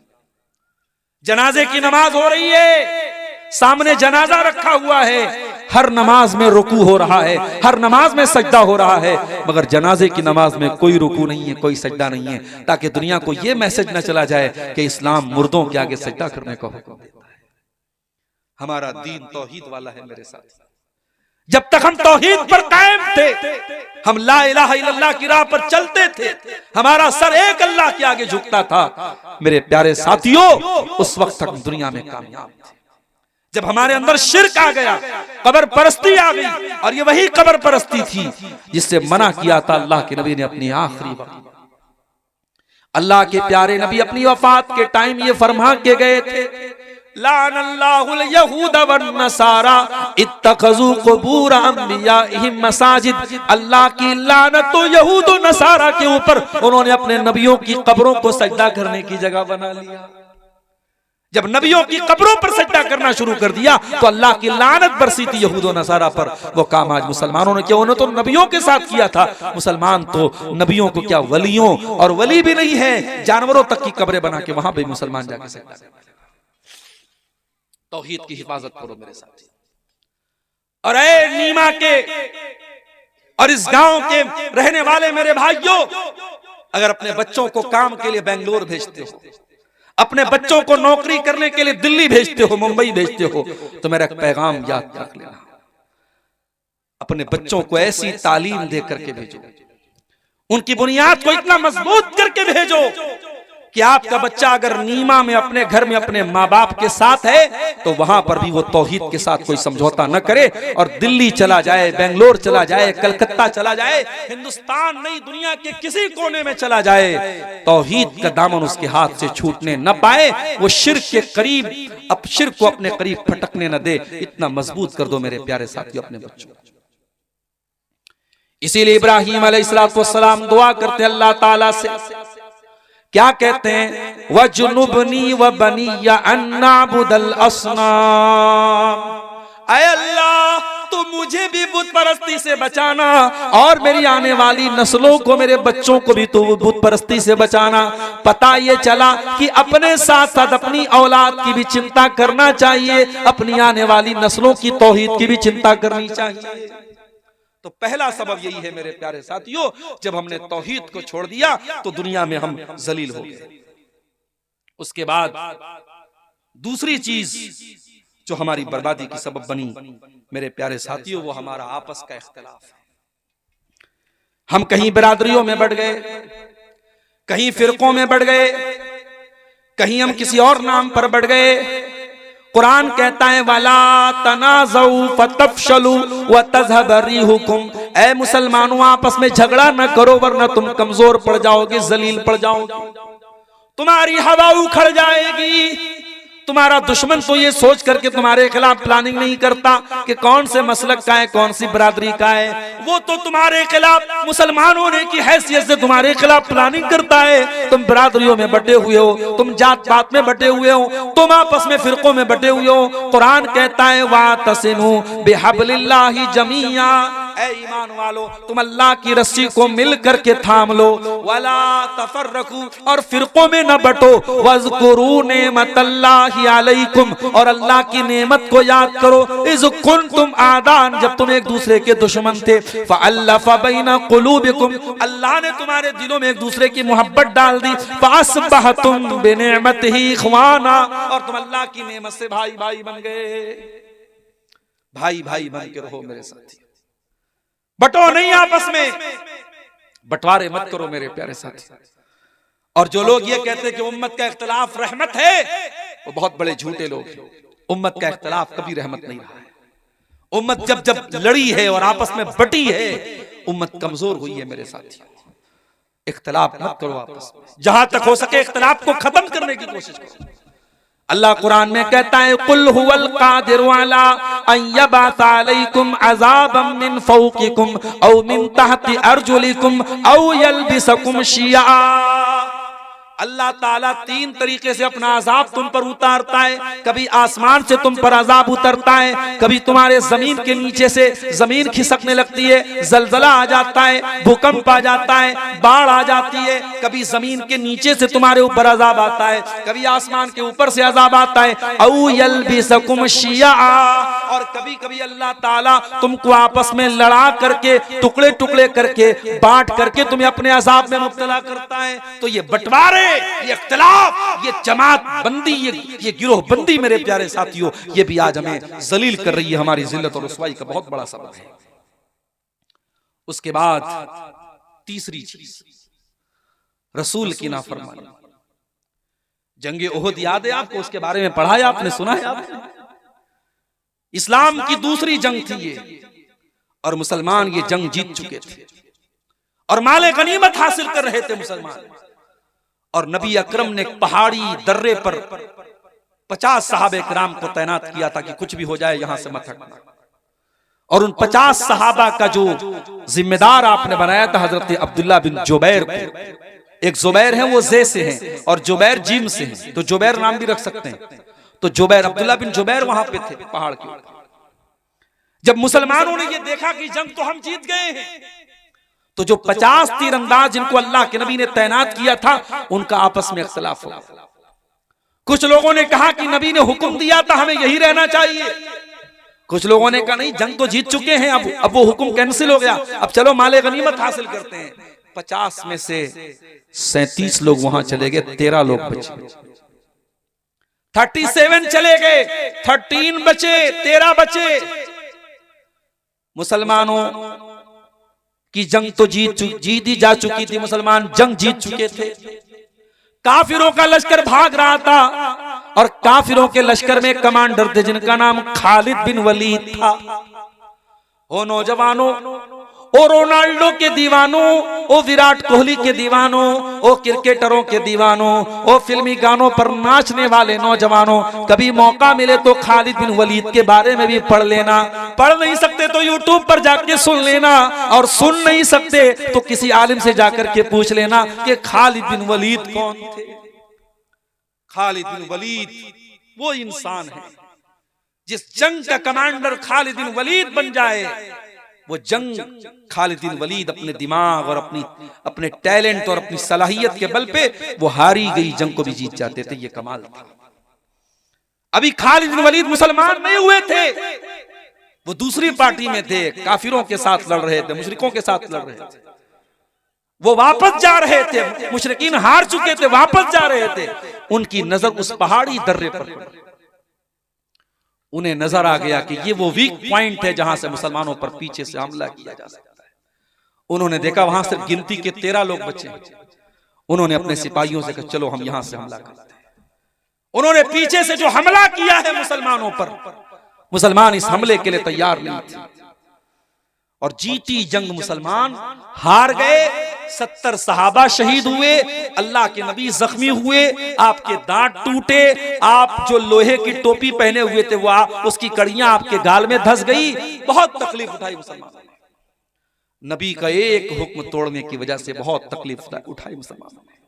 जनाजे की नमाज हो रही है, सामने जनाजा रखा हुआ है, हर नमाज में रुकू हो रहा है, हर नमाज में सजदा हो रहा है, मगर जनाजे की नमाज में कोई रुकू नहीं है, कोई सजदा नहीं है, ताकि दुनिया को यह मैसेज न चला जाए कि इस्लाम मुर्दों के आगे सजदा करने का हुक्म देता है। हमारा दीन तौहीद वाला है मेरे साथ। जब तक हम तौहीद पर कायम थे, हम ला इलाहा इल्लल्लाह की राह पर चलते थे, हमारा सर एक अल्लाह के आगे झुकता था, मेरे प्यारे साथियों, उस वक्त तक दुनिया में कामयाब थे। जब हमारे अंदर शिर्क आ गया, कब्र परस्ती आ गई, और ये वही कब्र परस्ती थी जिससे मना किया था अल्लाह के नबी ने अपनी आखिरी वक्त। अल्लाह के प्यारे नबी अपनी वफात के टाइम ये फरमा के गए थे, लानल्लाहुल यहूद वन नसारा इत्तखज़ू क़ुबूर अंबियाइहिम मसाजिद। अल्लाह की लानत तो यहूद और नसारा के ऊपर, उन्होंने अपने नबियों की कब्रों को सजदा करने की जगह बना लिया। जब नबियों की कब्रों पर सजदा करना शुरू कर दिया तो अल्लाह की लानत बरसी थी यहूद और नसारा पर। वो काम आज मुसलमानों ने किया, उन्होंने तो नबियों के साथ किया था। मुसलमान तो नबियों को क्या, वलियों, और वली भी नहीं है, जानवरों तक की कब्रें बना के वहां भी मुसलमान जाके सजदा करते हैं। तौहीद की हिफाजत करो मेरे साथ। और ऐ नीमा के और इस गांव के रहने वाले मेरे भाइयों, अगर अपने बच्चों को काम के लिए बेंगलोर भेजते हो, अपने बच्चों को नौकरी करने के लिए दिल्ली भेजते हो, मुंबई भेजते हो, तो मेरा एक पैगाम याद रख लेना, अपने बच्चों को ऐसी तालीम दे करके भेजो, उनकी बुनियाद को इतना मजबूत करके भेजो कि आपका बच्चा अगर नीमा में अपने घर में अपने माँ बाप के साथ है तो वहां पर भी वो तौहीद के साथ कोई समझौता न करे, और दिल्ली चला जाए, बेंगलोर चला जाए, कलकत्ता चला जाए, हिंदुस्तान नहीं दुनिया के किसी कोने में चला जाए, तौहीद का दामन उसके हाथ से छूटने न पाए, वो शिर्क के करीब, अब शिर्क को अपने करीब फटकने न दे। इतना मजबूत कर दो मेरे प्यारे साथियों अपने बच्चों को। इसीलिए इब्राहीम अलैहिस्सलाम दुआ करते अल्लाह ताला से, क्या कहते हैं, वजुनुबनी व बनिया अन्नाबुदल अस्नाम। ऐ अल्लाह, तू मुझे भी बुत परस्ती से बचाना और मेरी आने वाली नस्लों को, मेरे बच्चों को भी तू बुत परस्ती से बचाना। पता ये चला कि अपने साथ साथ अपनी औलाद की भी चिंता करना चाहिए, अपनी आने वाली नस्लों की तौहीद की भी चिंता करनी चाहिए। तो पहला सबब यही है मेरे प्यारे साथियों, जब हमने तौहीद को छोड़ दिया तो दुनिया में हम जलील हो गए। उसके बाद दूसरी चीज जो हमारी बर्बादी की सबब बनी मेरे प्यारे साथियों, वो हमारा आपस का इख्तिलाफ है। हम कहीं बिरादरियों में बढ़ गए, कहीं फिरकों में बढ़ गए, कहीं हम किसी और नाम पर बढ़ गए। कुरान कहता है वला तनाज़उ फतफशलू व तज़हब रिहुकुम, ऐ मुसलमानों आपस में झगड़ा न करो वरना तुम कमजोर पड़ जाओगे, जलील पड़ जाओगे, तुम्हारी हवा उखड़ जाएगी। तुम्हारा दुश्मन तो ये सोच करके तुम्हारे खिलाफ प्लानिंग नहीं करता कि कौन से मसलक का है, कौन सी बरादरी का है, वो तो तुम्हारे खिलाफ मुसलमान होने की हैसियत से तुम्हारे खिलाफ प्लानिंग करता है। तुम बरादरियों में बटे हुए हो, तुम जात पात में बटे हुए हो, तुम आपस में फिरकों में बटे हुए हो। कुरान कहता है वातसिमू बिहब्लिल्लाहि जमीआ, ऐ ईमान वालो तुम अल्लाह की रस्सी को मिल करके थाम लो, वला तफर्रकू, और फिरकों में न बटो, वज़कुरू नेमतल्लाहि अलैकुम, और अल्लाह की नेमत को याद करो, इज़ कुंतुम आदान, जब तुम एक दूसरे के दुश्मन थे, फ़अल्लफ़ बैना क़ुलूबिकुम, अल्लाह ने तुम्हारे दिलों में एक दूसरे की मोहब्बत डाल दी, फ़अस्बहतुम बिनिअमतिही इख़वाना, और तुम अल्लाह की नेमत से भाई भाई बन गए। भाई भाई बन के रहो मेरे साथी, बटो नहीं आपस में, बंटवारे मत करो मेरे प्यारे साथी। और जो लोग ये कहते हैं कि उम्मत का इख्तिलाफ रहमत है, वो बहुत बड़े झूठे लोग हैं। उम्मत का इख्तिलाफ कभी रहमत नहीं रहा है। उम्मत जब जब लड़ी है और आपस में बटी है, उम्मत कमजोर हुई है मेरे साथी। इख्तिलाफ मत करो आपस में, जहां तक हो सके इख्तिलाफ को खत्म करने की कोशिश करो। अल्लाह कुरान में कहता है कुल हुवल कादिरु अला अन यबअस अलैकुम अज़ाबम मिन फौकिकुम औ मिन तहति अर्जुलिकुम औ यल्बिसकुम शिया। अल्लाह ताला तीन तरीके से अपना अजाब तुम पर उतारता है। कभी आसमान से तुम पर अजाब उतरता है, कभी तुम्हारे जमीन के नीचे से जमीन खिसकने लगती है, जलजला आ जाता है, भूकंप आ जाता है, बाढ़ आ जाती है। कभी जमीन के नीचे से तुम्हारे ऊपर अजाब आता है, कभी आसमान के ऊपर से अजाब आता है। औ यल्बिसकुम शिया, और कभी कभी अल्लाह ताला तुमको आपस में लड़ा करके, टुकड़े टुकड़े करके, बांट करके तुम्हें अपने अजाब में मुब्तला करता है। तो ये बंटवारे, ये इख्तिलाफ, ये जमात बंदी, ये गिरोह बंदी मेरे प्यारे साथियों, ये भी आज हमें जलील कर रही है, हमारी जिल्लत और रुसवाई का बहुत बड़ा सबब है। उसके बाद तीसरी चीज रसूल की नाफरमानी। जंगे ओहद याद है आपको? उसके बारे में पढ़ा है आपने, सुना है आपने? इस्लाम की दूसरी जंग थी ये, और मुसलमान ये जंग जीत चुके थे और माले गनीमत हासिल कर रहे थे मुसलमान। और नबी अकरम ने पहाड़ी दर्रे पर 50 सहाबे किराम को तैनात किया था कि कुछ भी हो जाए यहां से मत हटना। और उन 50 सहाबा का जो जिम्मेदार आपने बनाया था हजरत अब्दुल्ला बिन जुबैर को। एक जुबैर है वो जे से हैं और जुबैर जीम से हैं, तो जुबैर नाम भी रख सकते हैं। तो जुबैर, अब्दुल्ला बिन जुबैर वहां पे थे पहाड़ के ऊपर। जब मुसलमानों ने ये देखा कि जंग तो हम जीत गए हैं, तो जो 50 तीरंदाज जिनको अल्लाह के नबी ने तैनात किया था, उनका आपस में इख्तिलाफ हुआ। कुछ लोगों ने कहा कि नबी ने हुक्म दिया था हमें यही रहना चाहिए, कुछ लोगों ने कहा नहीं जंग तो जीत चुके हैं, अब वो हुक्म कैंसिल हो गया, अब चलो माले गनीमत हासिल करते हैं। 50 में से 37 लोग वहां चले गए, 13 लोग बचे। 37 चले गए, 13 बचे, 13 बचे। मुसलमानों की जंग तो जीती जा चुकी थी, मुसलमान जंग जीत चुके थे। काफिरों का लश्कर भाग रहा था और काफिरों के लश्कर में कमांडर थे जिनका नाम खालिद बिन वलीद था। ओ नौजवानों, ओ रोनाल्डो के दीवानों, ओ विराट कोहली के दीवानों, ओ क्रिकेटरों के दीवानों, ओ फिल्मी गानों पर नाचने वाले नौजवानों, कभी मौका मिले तो खालिद बिन वलीद के बारे में भी पढ़ लेना। पढ़ नहीं सकते तो यूट्यूब पर जाके सुन लेना, और सुन नहीं सकते तो किसी आलिम से जाकर के पूछ लेना कि खालिद बिन वलीद कौन थे। खालिद बिन वलीद वो इंसान है जिस जंग का कमांडर खालिद बिन वलीद बन जाए, वो जंग खालिद बिन वलीद अपने दिमाग और अपने टैलेंट और अपनी सलाहियत के बल पे वो हारी गई जंग को भी जीत जाते थे। ये कमाल था। अभी खालिद बिन वलीद मुसलमान नहीं हुए थे, वो दूसरी पार्टी में थे, काफिरों के साथ लड़ रहे थे, मुशरिकों के साथ लड़ रहे थे। वो वापस जा रहे थे, मुशरिकीन हार चुके थे, वापस जा रहे थे। उनकी नजर उस पहाड़ी दर्रे पर पड़ी। उन्हें नजर आ गया कि ये वो वीक पॉइंट है जहां से मुसलमानों पर पीछे से हमला किया जा सकता है। उन्होंने देखा वहां सिर्फ गिनती के 13 लोग बचे। उन्होंने अपने सिपाहियों से कहा चलो हम यहां से हमला करते हैं। उन्होंने पीछे से जो हमला किया है मुसलमानों पर, मुसलमान इस हमले के लिए तैयार नहीं थे और जीती जंग मुसलमान हार गए। 70 सहाबा शहीद हुए, अल्लाह के नबी जख्मी हुए, आपके दांत टूटे, आप जो लोहे की टोपी पहने हुए थे वो उसकी कड़ियां आपके गाल में धंस गई। बहुत तकलीफ उठाई मुसलमानों ने। नबी का एक हुक्म तोड़ने की वजह से बहुत तकलीफ उठाई मुसलमानों ने।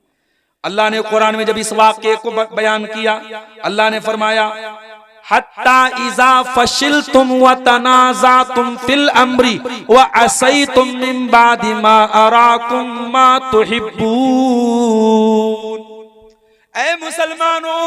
अल्लाह ने कुरान में जब इस वाक़े को बयान किया, अल्लाह ने फरमाया हत्ता इज़ा फशिलतुम व तनाज़अतुम फिल अम्री व असैतुम मिन बादि मा अराकुम मा तुहिब्बून। ऐ मुसलमानों,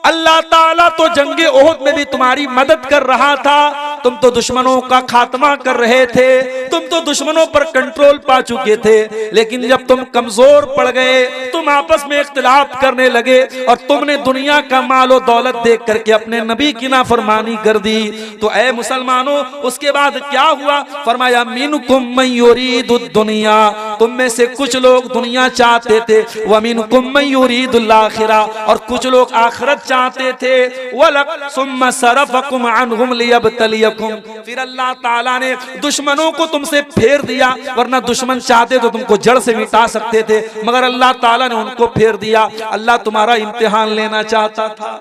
अल्लाह ताला तो जंगे ओहद में भी तुम्हारी मदद कर रहा था। तुम तो दुश्मनों का खात्मा कर रहे थे, तुम तो दुश्मनों पर कंट्रोल पा चुके थे, लेकिन जब तुम कमजोर पड़ गए, तुम आपस में इख्तिलाफ करने लगे और तुमने दुनिया का मालो दौलत देख करके अपने नबी की नाफरमानी कर दी। तो ऐ मुसलमानों, उसके बाद क्या हुआ? फरमाया मिनकुम मन युरीदुद दुनिया, तुम में से कुछ लोग दुनिया चाहते थे, व मिनकुम मन युरीदुल आखिरा, और कुछ लोग आखिरत चाहते थे। वलक सुम्मा सरफकुम अन्हुम लियब्तलियकुम, फिर अल्लाह ताला ने दुश्मनों को तुमसे फेर दिया, वरना दुश्मन चाहते तो तुमको जड़ से मिटा सकते थे, मगर अल्लाह ताला ने उनको फेर दिया। अल्लाह तुम्हारा इम्तिहान लेना चाहता था।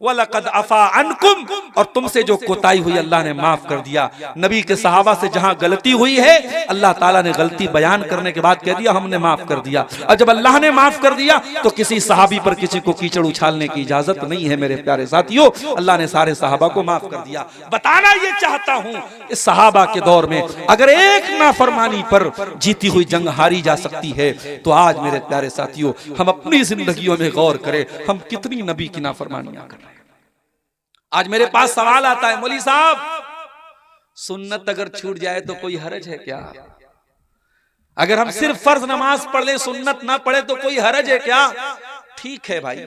वलक़द अफ़ा अन्कुम, और तुमसे जो कोताही हुई अल्लाह ने माफ कर दिया। नबी के सहाबा से जहां गलती हुई है, अल्लाह ताला ने गलती बयान करने के बाद कह दिया हमने माफ कर दिया। और जब अल्लाह ने माफ कर दिया तो किसी सहाबी पर किसी को कीचड़ उछालने की इजाजत नहीं है। मेरे प्यारे साथियों, अल्लाह ने सारे सहाबा को माफ कर दिया। बताना ये चाहता हूं, इस सहाबा के दौर में अगर एक नाफरमानी पर जीती हुई जंग हारी जा सकती है, तो आज मेरे प्यारे साथियों हम अपनी जिंदगियों में गौर करें, हम कितनी नबी की नाफरमानियां कर रहे हैं। आज मेरे पास सवाल आता है, मौलवी साहब सुन्नत अगर छूट जाए तो कोई हरज है क्या? अगर हम सिर्फ फर्ज नमाज पढ़ ले, सुन्नत ना पढ़े तो कोई हरज है क्या? ठीक है भाई,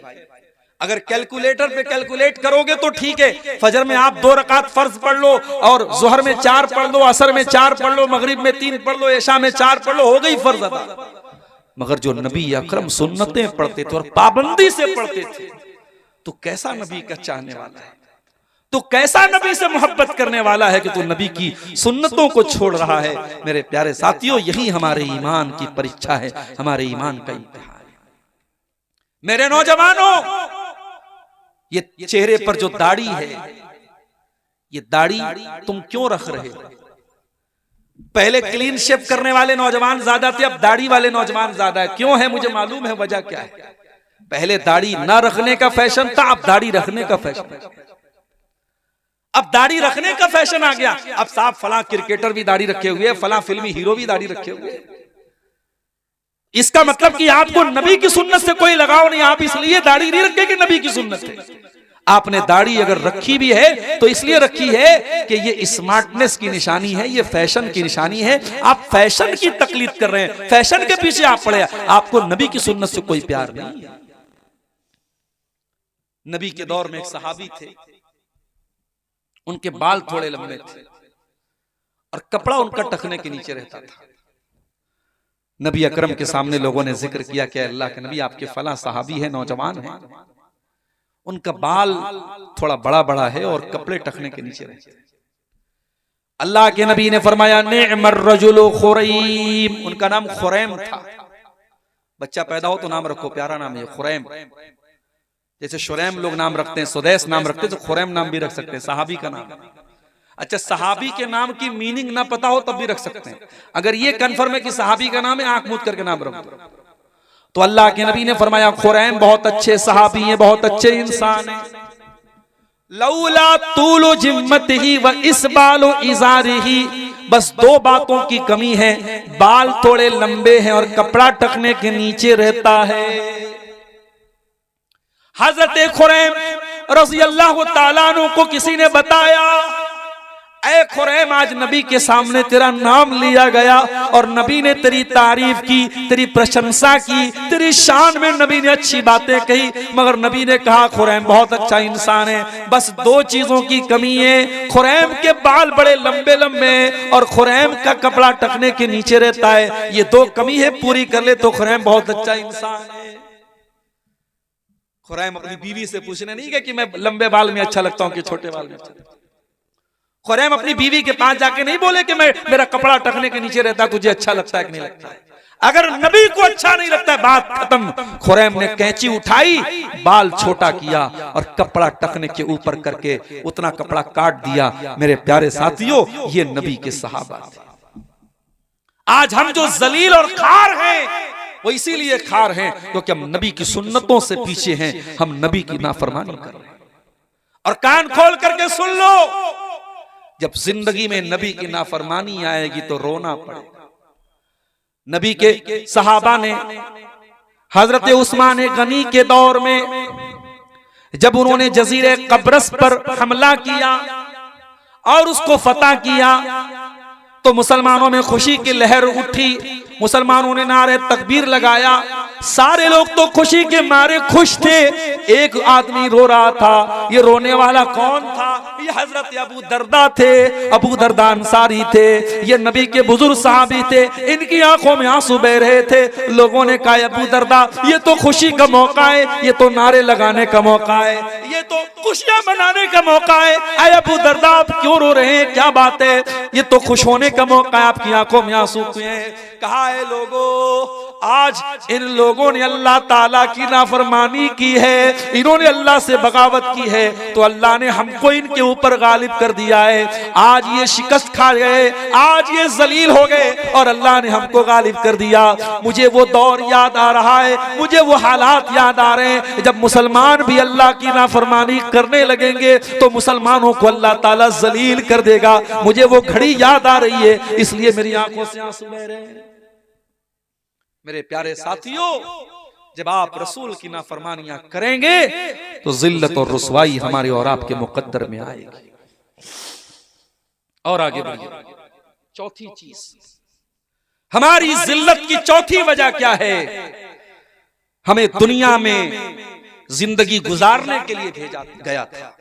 अगर कैलकुलेटर पे कैलकुलेट करोगे तो ठीक है। फजर में आप 2 रकात फर्ज पढ़ लो और जोहर में 4 पढ़ लो, असर में 4 पढ़ लो, मगरिब में 3 पढ़ लो, इशा में 4 पढ़ लो, हो गई फर्ज अदा। मगर जो नबी अकरम सुन्नतें पढ़ते थे और पाबंदी से पढ़ते थे, तो कैसा नबी का चाहने वाला है, तो कैसा नबी से मोहब्बत करने वाला है कि तू नबी की सुन्नतों को छोड़ रहा है। मेरे प्यारे साथियों, यही हमारे ईमान की परीक्षा है, हमारे ईमान का इम्तिहान है। मेरे नौजवानों, ये चेहरे पर जो दाढ़ी है, ये दाढ़ी तुम क्यों रख रहे हो? पहले क्लीन शेव करने वाले नौजवान ज्यादा थे, अब दाढ़ी वाले नौजवान ज्यादा है। क्यों है मुझे मालूम है, वजह क्या है? पहले दाढ़ी ना रखने का फैशन था, अब दाढ़ी रखने का फैशन है। अब दाढ़ी रखने का फैशन आ गया। अब साहब फला क्रिकेटर भी दाढ़ी रखे हुए, फला फिल्मी हीरो भी दाढ़ी रखे हुए। इसका मतलब कि आपको नबी की सुन्नत से कोई लगाव नहीं, आप इसलिए दाढ़ी नहीं रखे कि नबी की सुन्नत है। आपने दाढ़ी अगर रखी भी है तो इसलिए रखी है कि ये स्मार्टनेस की निशानी है, ये फैशन की निशानी है। आप फैशन की तकलीद कर रहे हैं, फैशन के पीछे आप पड़े, आपको नबी की सुन्नत से कोई प्यार नहीं। नबी के दौर में एक सहाबी थे, उनके बाल थोड़े लंबे थे और कपड़ा उनका टखने के नीचे रहता था। नबी अकरम के सामने लोगों ने जिक्र किया कि अल्लाह के नबी, आपके फला सहाबी है, नौजवान है, उनका बाल थोड़ा बड़ा बड़ा है और कपड़े टखने के नीचे रहते हैं। अल्लाह के नबी ने फरमाया निअमर रजुलु खुरैम, उनका नाम खुरैम था। बच्चा पैदा हो तो नाम रखो, प्यारा नाम है खुरैम। जैसे शुरैम लोग नाम रखते हैं, सुदैस नाम रखते हैं, तो खुरैम नाम भी रख सकते हैं, सहाबी का नाम। अच्छा, सहाबी के नाम की मीनिंग ना पता हो तब भी रख सकते हैं। अगर ये कन्फर्म है कि सहाबी का नाम है, आंख मूंद करके नाम रखो। तो अल्लाह के नबी ने फरमाया खुरैम बहुत अच्छे सहाबी हैं, बहुत अच्छे इंसान हैं। लौला तूलु जिम्मतिही व इसबालु इजारिही, बस 2 बातों की कमी है, बाल थोड़े लंबे हैं और कपड़ा टखने के नीचे रहता है। हजरत खुरैम रज़ियल्लाहु ताला अन्हु को किसी ने बताया, ऐ खुरैम, आज नबी के सामने तेरा नाम लिया गया और नबी ने तेरी तारीफ की, तेरी प्रशंसा की, तेरी शान में नबी ने अच्छी बातें कही, मगर नबी ने कहा खुरैम बहुत अच्छा इंसान है, बस दो चीजों की कमी है, खुरैम के बाल बड़े लंबे लंबे और खुरैम का कपड़ा टखने के नीचे रहता है, ये दो कमी है, पूरी कर ले तो खुरैम बहुत अच्छा इंसान है। खुरैम अपनी बीवी से पूछने नहीं गया कि मैं लंबे बाल में अच्छा लगता हूं कि छोटे बाल में अच्छा लगता हूं। खुरैम अपनी बीवी के पास जाके नहीं बोले कि मेरा कपड़ा टखने के नीचे रहता है, तुझे अच्छा लगता है कि नहीं लगता है। अगर नबी को अच्छा नहीं लगता है, बात खत्म। खुरैम ने कैंची उठाई, बाल छोटा किया और कपड़ा टखने के ऊपर करके उतना कपड़ा काट दिया। मेरे प्यारे साथियों, ये नबी के सहाबा थे। आज हम जो जलील और खार हैं वो इसीलिए खार हैं क्योंकि हम नबी की सुन्नतों से पीछे हैं, हम नबी की नाफरमानी कर रहे हैं। और कान खोल करके सुन लो, जब जिंदगी में नबी की नाफरमानी आएगी तो रोना पड़ेगा। नबी के सहाबा ने हजरत उस्मान गनी के दौर में जब उन्होंने जजीरे कब्रस पर हमला किया और उसको फतह किया तो मुसलमानों में खुशी की लहर उठी, मुसलमानों ने नारे तकबीर लगाया, सारे लोग तो खुशी के मारे खुश थे। एक आदमी रो रहा था, ये रोने वाला कौन था? ये हजरत अबू दरदा थे। अबू दरदा अंसारी थे, ये नबी के बुजुर्ग सहाबी थे, इनकी आंखों में आंसू बह रहे थे। लोगों ने कहा अबू दरदा, ये तो खुशी का मौका है, ये तो नारे लगाने का मौका है, ये तो खुशियां मनाने का मौका है। अरे अबू दरदा, आप क्यों रो रहे हैं, क्या बात है? ये तो खुश होने का मौका है, आपकी आंखों में आंसू क्यों हैं? कहा है लोगों, आज इन लोगों ने अल्लाह ताला की नाफरमानी की है, इन्होंने अल्लाह से बगावत की है, तो अल्लाह ने हमको इनके ऊपर गालिब कर दिया है। आज ये शिकस्त खा गए, आज ये जलील हो गए और अल्लाह ने हमको गालिब कर दिया। मुझे वो दौर याद आ रहा है, मुझे वो हालात याद आ रहे हैं जब मुसलमान भी अल्लाह की नाफरमानी करने लगेंगे तो मुसलमानों को अल्लाह ताला जलील कर देगा। मुझे वो घड़ी याद आ रही है, इसलिए मेरी आंखों से आंसू बह रहे हैं। मेरे प्यारे साथियों, जब आप रसूल की नाफरमानियां करेंगे तो जिल्लत और रुसवाई हमारे और आपके मुकद्दर में आएगी। और आगे बढ़िए, चौथी चीज, हमारी जिल्लत की चौथी वजह क्या है? हमें दुनिया में जिंदगी गुजारने के लिए भेजा गया था,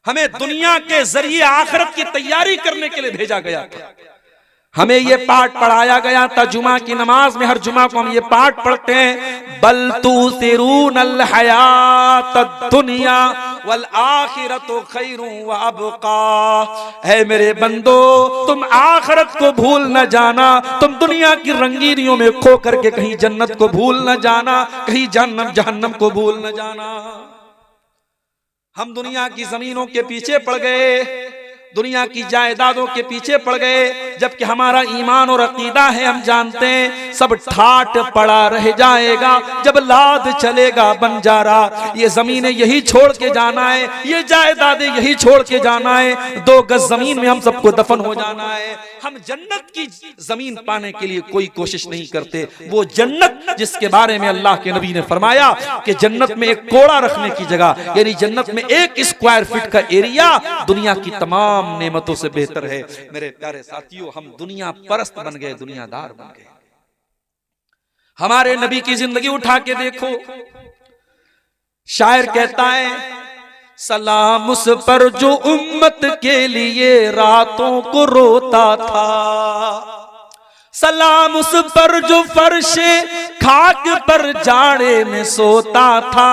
हमें दुनिया के जरिए आखिरत की तैयारी करने के लिए भेजा गया था। हमें ये पाठ पढ़ाया गया था जुमा की नमाज में, हर जुमा को हम ये पाठ पढ़ते हैं, बल तुसिरूनल हयातद दुनिया वल आखिरतु खैरुन व अबका। है मेरे बंदो, तुम आखिरत को भूल न जाना, तुम दुनिया की रंगीनियों में खो करके कहीं जन्नत को भूल न जाना, कहीं जहन्नम को भूल न जाना। हम दुनिया की जमीनों के पीछे पड़ गए, दुनिया की जायदादों के पीछे पड़ गए, जबकि हमारा ईमान और अकीदा है, हम जानते हैं सब ठाट पड़ा रह जाएगा जब लाद चलेगा बंजारा। ये जमीनें यही छोड़ के जाना है, ये जायदादें यही छोड़ के जाना है, 2 गज जमीन में हम सबको दफन हो जाना है। हम जन्नत की जमीन पाने के लिए कोई कोशिश नहीं करते। वो जन्नत जिसके बारे में अल्लाह के नबी ने फरमाया कि जन्नत में एक कोड़ा रखने की जगह, यानी जन्नत में 1 स्क्वायर फीट का एरिया दुनिया की तमाम नेमतों से बेहतर है। मेरे प्यारे साथियों, हम दुनिया परस्त बन गए, दुनियादार बन गए। हमारे नबी की जिंदगी उठा के देखो, शायर कहता है, सलाम उस पर जो उम्मत के लिए रातों को रोता था, सलाम उस पर जो फर्शे खाक पर जाड़े में सोता था,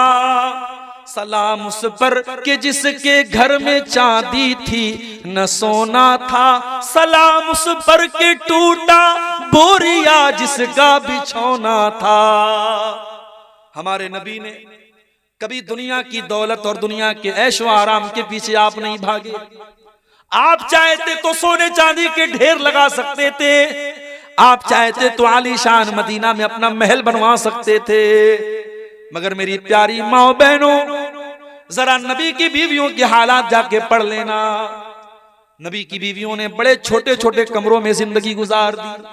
सलाम उस पर कि जिसके घर में चांदी थी न सोना था, सलाम उस पर के टूटा बोरिया जिसका बिछौना था। हमारे नबी ने कभी दुनिया की दौलत और दुनिया के ऐशो आराम के पीछे आप नहीं भागे। आप चाहते तो सोने चांदी के ढेर लगा सकते थे, आप चाहते तो आलीशान मदीना में अपना महल बनवा सकते थे, मगर मेरी प्यारी माँ बहनों, जरा नबी की बीवियों के हालात जाके पढ़ लेना। नबी की बीवियों ने बड़े छोटे छोटे कमरों में जिंदगी गुजार दी।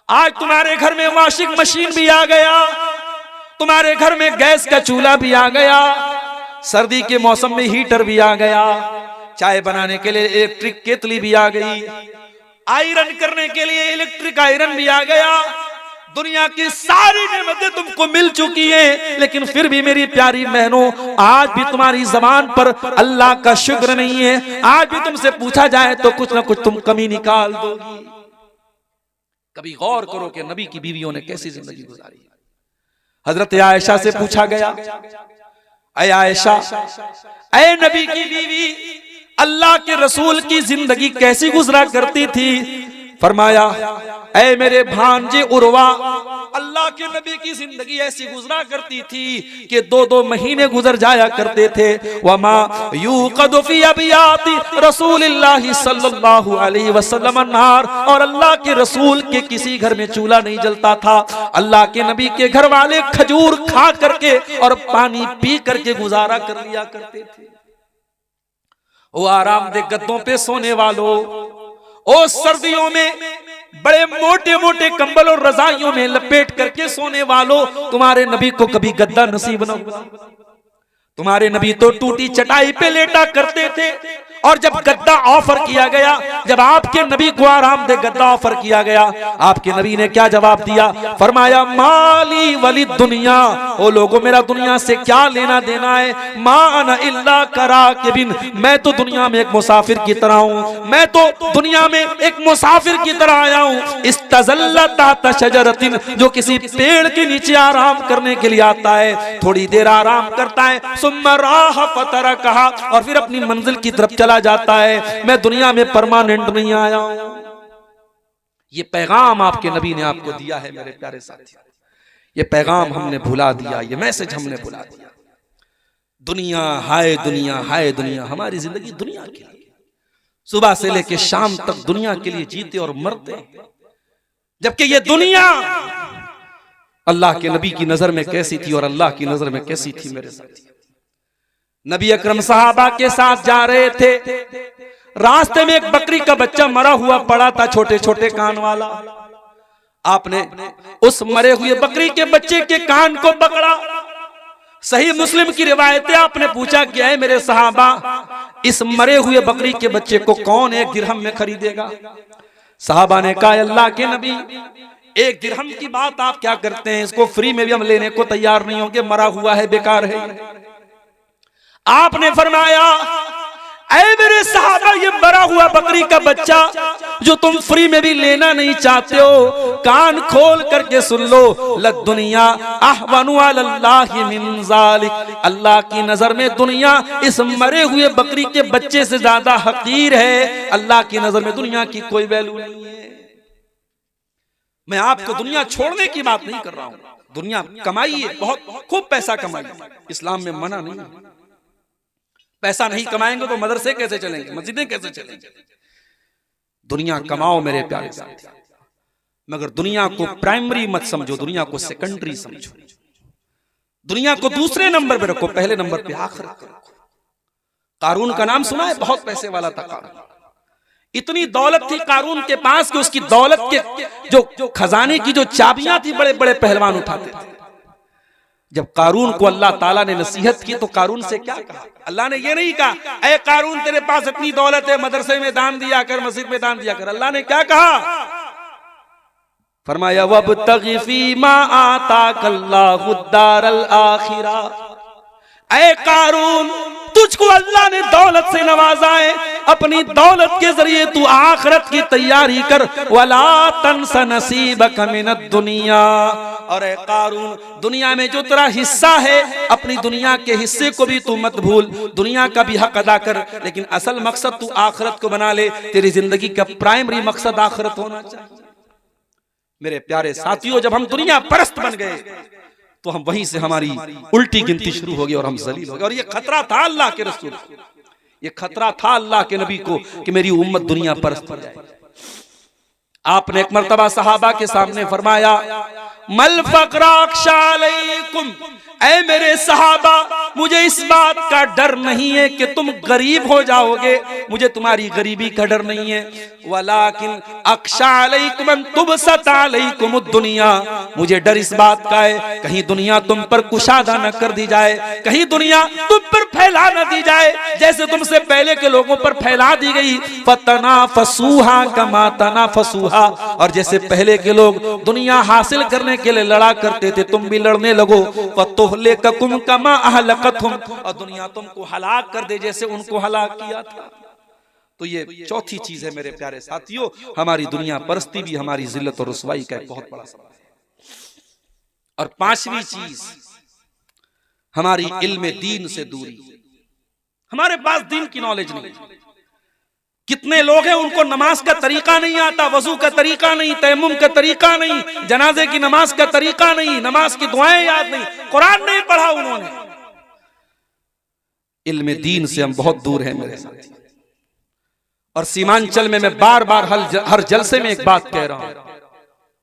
आज तुम्हारे घर में वॉशिंग मशीन भी आ गया, तुम्हारे घर में गैस का चूल्हा भी आ गया, सर्दी के मौसम में हीटर भी आ गया, चाय बनाने के लिए इलेक्ट्रिक केतली भी आ गई, आयरन करने के लिए इलेक्ट्रिक आयरन भी आ गया। दुनिया की सारी नेमतें तुमको मिल चुकी हैं, लेकिन फिर भी मेरी प्यारी बहनों, आज भी तुम्हारी जबान पर अल्लाह का शुक्र नहीं है। आज भी तुमसे पूछा जाए तो कुछ ना कुछ तुम कमी निकाल दोगी। कभी गौर करो कि नबी की बीवियों ने कैसी जिंदगी गुजारी। हजरत आयशा से पूछा गया, ऐ आयशा, ऐ नबी की बीवी, अल्लाह के रसूल की जिंदगी कैसी गुजरा करती थी? फरमाया, ऐ मेरे भांजे उर्वा, अल्लाह के नबी की जिंदगी ऐसी गुजरा करती थी कि 2-2 महीने गुजर जाया करते थे। वमा यूक़दु फी अबियाति रसूलिल्लाह सल्लल्लाहु अलैहि वसल्लम अन्नार, और अल्लाह के रसूल के किसी घर में चूल्हा नहीं जलता था। अल्लाह के नबी के घर वाले खजूर खा करके और पानी पी करके गुजारा कर लिया करते थे। वो आरामदेह गद्दों पे सोने वालों, ओ सर्दियों में बड़े मोटे मोटे कंबल और रजाइयों में लपेट करके सोने वालों, तुम्हारे नबी को कभी गद्दा नसीब न हुआ। तुम्हारे नबी तो टूटी चटाई पे लेटा करते थे, और जब गद्दा ऑफर किया गया, जब आपके नबी को आरामदेह गद्दा ऑफर किया गया, आपके नबी ने क्या जवाब दिया? फरमाया, माली वली दुनिया, ओ लोगों मेरा दुनिया से क्या लेना देना है? मा अना इल्ला कराकिबिन, मैं तो दुनिया में एक मुसाफिर की तरह हूँ, मैं तो दुनिया में एक मुसाफिर की तरह आया हूँ। इस्तज़ल्ला ताहता शजरतिन, जो किसी पेड़ के नीचे आराम करने के लिए आता है, थोड़ी देर आराम करता है, सुम्मा राह फतरकहा, और फिर अपनी मंजिल की तरफ चला जाता है। मैं दुनिया में परमानेंट नहीं आया हूं। ये पैगाम आपके नबी ने आपको दिया है मेरे प्यारे साथी, ये पैगाम हमने भुला दिया, ये मैसेज हमने भुला दिया। दुनिया हाय दुनिया, हाय दुनिया, हमारी जिंदगी दुनिया के लिए, सुबह से लेकर शाम तक दुनिया के लिए जीते और मरते, जबकि ये दुनिया अल्लाह के नबी की नजर में कैसी थी और अल्लाह की नजर में कैसी थी मेरे साथी। नबी अकरम सहाबा के साथ जा रहे थे, रास्ते में एक बकरी का बच्चा मरा हुआ पड़ा था, छोटे छोटे कान वाला। आपने उस मरे हुए बकरी के बच्चे के कान को पकड़ा। सही मुस्लिम की रिवायत है, आपने पूछा क्या है मेरे सहाबा, इस मरे हुए बकरी के बच्चे को कौन 1 दिरहम में खरीदेगा? सहाबा ने कहा, अल्लाह के नबी, 1 दिरहम की बात आप क्या करते हैं, इसको फ्री में भी हम लेने को तैयार नहीं होंगे, मरा हुआ है, बेकार है। आपने फरमाया, ऐ मेरे सहाबा, ये मरा हुआ बकरी का बच्चा जो तुम फ्री में भी लेना नहीं चाहते हो, कान खोल करके सुन लो, लद दुनिया अहवनु अलल्लाहि मिन ज़ालिक, अल्लाह की नजर में दुनिया इस मरे हुए बकरी के बच्चे से ज्यादा हकीर है। अल्लाह की नजर में दुनिया की कोई वैल्यू नहीं है। मैं आपको दुनिया छोड़ने की बात नहीं कर रहा हूं, दुनिया कमाइए, बहुत खूब पैसा कमाइए, इस्लाम में मना नहीं है। पैसा नहीं कमाएंगे तो मदरसे कैसे चलेंगे, मस्जिदें कैसे चलेंगे? दुनिया कमाओ मेरे प्यारे साथी, मगर दुनिया को प्राइमरी मत समझो, दुनिया को सेकेंडरी समझो। दुनिया को दूसरे नंबर पे रखो, पहले नंबर पे आखिरत रखो। कारून का नाम सुना है? बहुत पैसे वाला था कारून। इतनी दौलत थी कारून के पास कि उसकी दौलत के जो खजाने की जो चाबियां थी बड़े बड़े पहलवान उठाते थे। जब कारून को अल्लाह ताला ने नसीहत की तो कारून से क्या कहा? अल्लाह ने ये नहीं कहा, ऐ कारून तेरे पास इतनी दौलत है, मदरसे में दान दिया कर, मस्जिद में दान दिया कर। अल्लाह ने क्या कहा? फरमाया, वब्तगी फीमा आताकल्लाहु दारल आखिरा, ऐ कारून, तुझको अल्लाह ने दौलत से नवाजा है, अपनी दौलत के जरिए तू आखिरत की तैयारी कर। वला तंस नसीबक मिनद दुनिया, और ऐ कारून, दुनिया में जो तेरा हिस्सा है, अपनी दुनिया के हिस्से को भी तू मत भूल, दुनिया का भी हक अदा कर, लेकिन असल मकसद तू आखिरत को बना ले। तेरी जिंदगी का प्राइमरी मकसद आखिरत होना चाहिए। मेरे प्यारे साथियों, जब हम दुनिया परस्त बन गए तो हम वहीं से हमारी उल्टी गिनती शुरू हो गई और हम जलील हो गए। और ये खतरा था अल्लाह के रसूल, ये खतरा था अल्लाह के नबी को कि मेरी उम्मत दुनिया परस्त हो जाए। आपने एक मर्तबा सहाबा के सामने फरमाया, मल फकरा अख्शा अलैकुम, ऐ मेरे सहाबा मुझे इस बात का डर नहीं है कि तुम गरीब हो जाओगे, मुझे तुम्हारी गरीबी का डर नहीं है। वलाकिन अख्शा अलैकुम अन तुबसत अलैकुम दुनिया, मुझे डर इस बात का है कहीं दुनिया तुम पर कुशादा न कर दी जाए, कहीं दुनिया तुम पर फैला न दी जाए जैसे तुमसे पहले के लोगों पर फैला दी गई। फतनाफसूहा कमा तनाफसूहा, और जैसे पहले के लोग दुनिया हासिल करने के लिए लड़ा करते थे तुम भी लड़ने लगो। फतुहलिककुम कमा अहलकतहुम, और दुनिया तुमको हलाक कर दे जैसे उनको हलाक किया था। तो ये चौथी चीज है मेरे प्यारे साथियों, हमारी दुनिया परस्ती भी हमारी जिल्लत और रुसवाई का एक बहुत बड़ा सबब है। और पांचवी चीज हमारी इल्म दीन से दूरी, हमारे पास दीन की नॉलेज नहीं। कितने लोग हैं उनको नमाज का तरीका नहीं आता, वजू का तरीका नहीं, तयम्मुम का तरीका नहीं, जनाजे की नमाज का तरीका नहीं, नमाज की दुआएं याद नहीं, कुरान नहीं पढ़ा उन्होंने। इल्म दीन से हम बहुत दूर हैं मेरे साथी। और सीमांचल में मैं बार बार हर जलसे में एक बात कह रहा हूं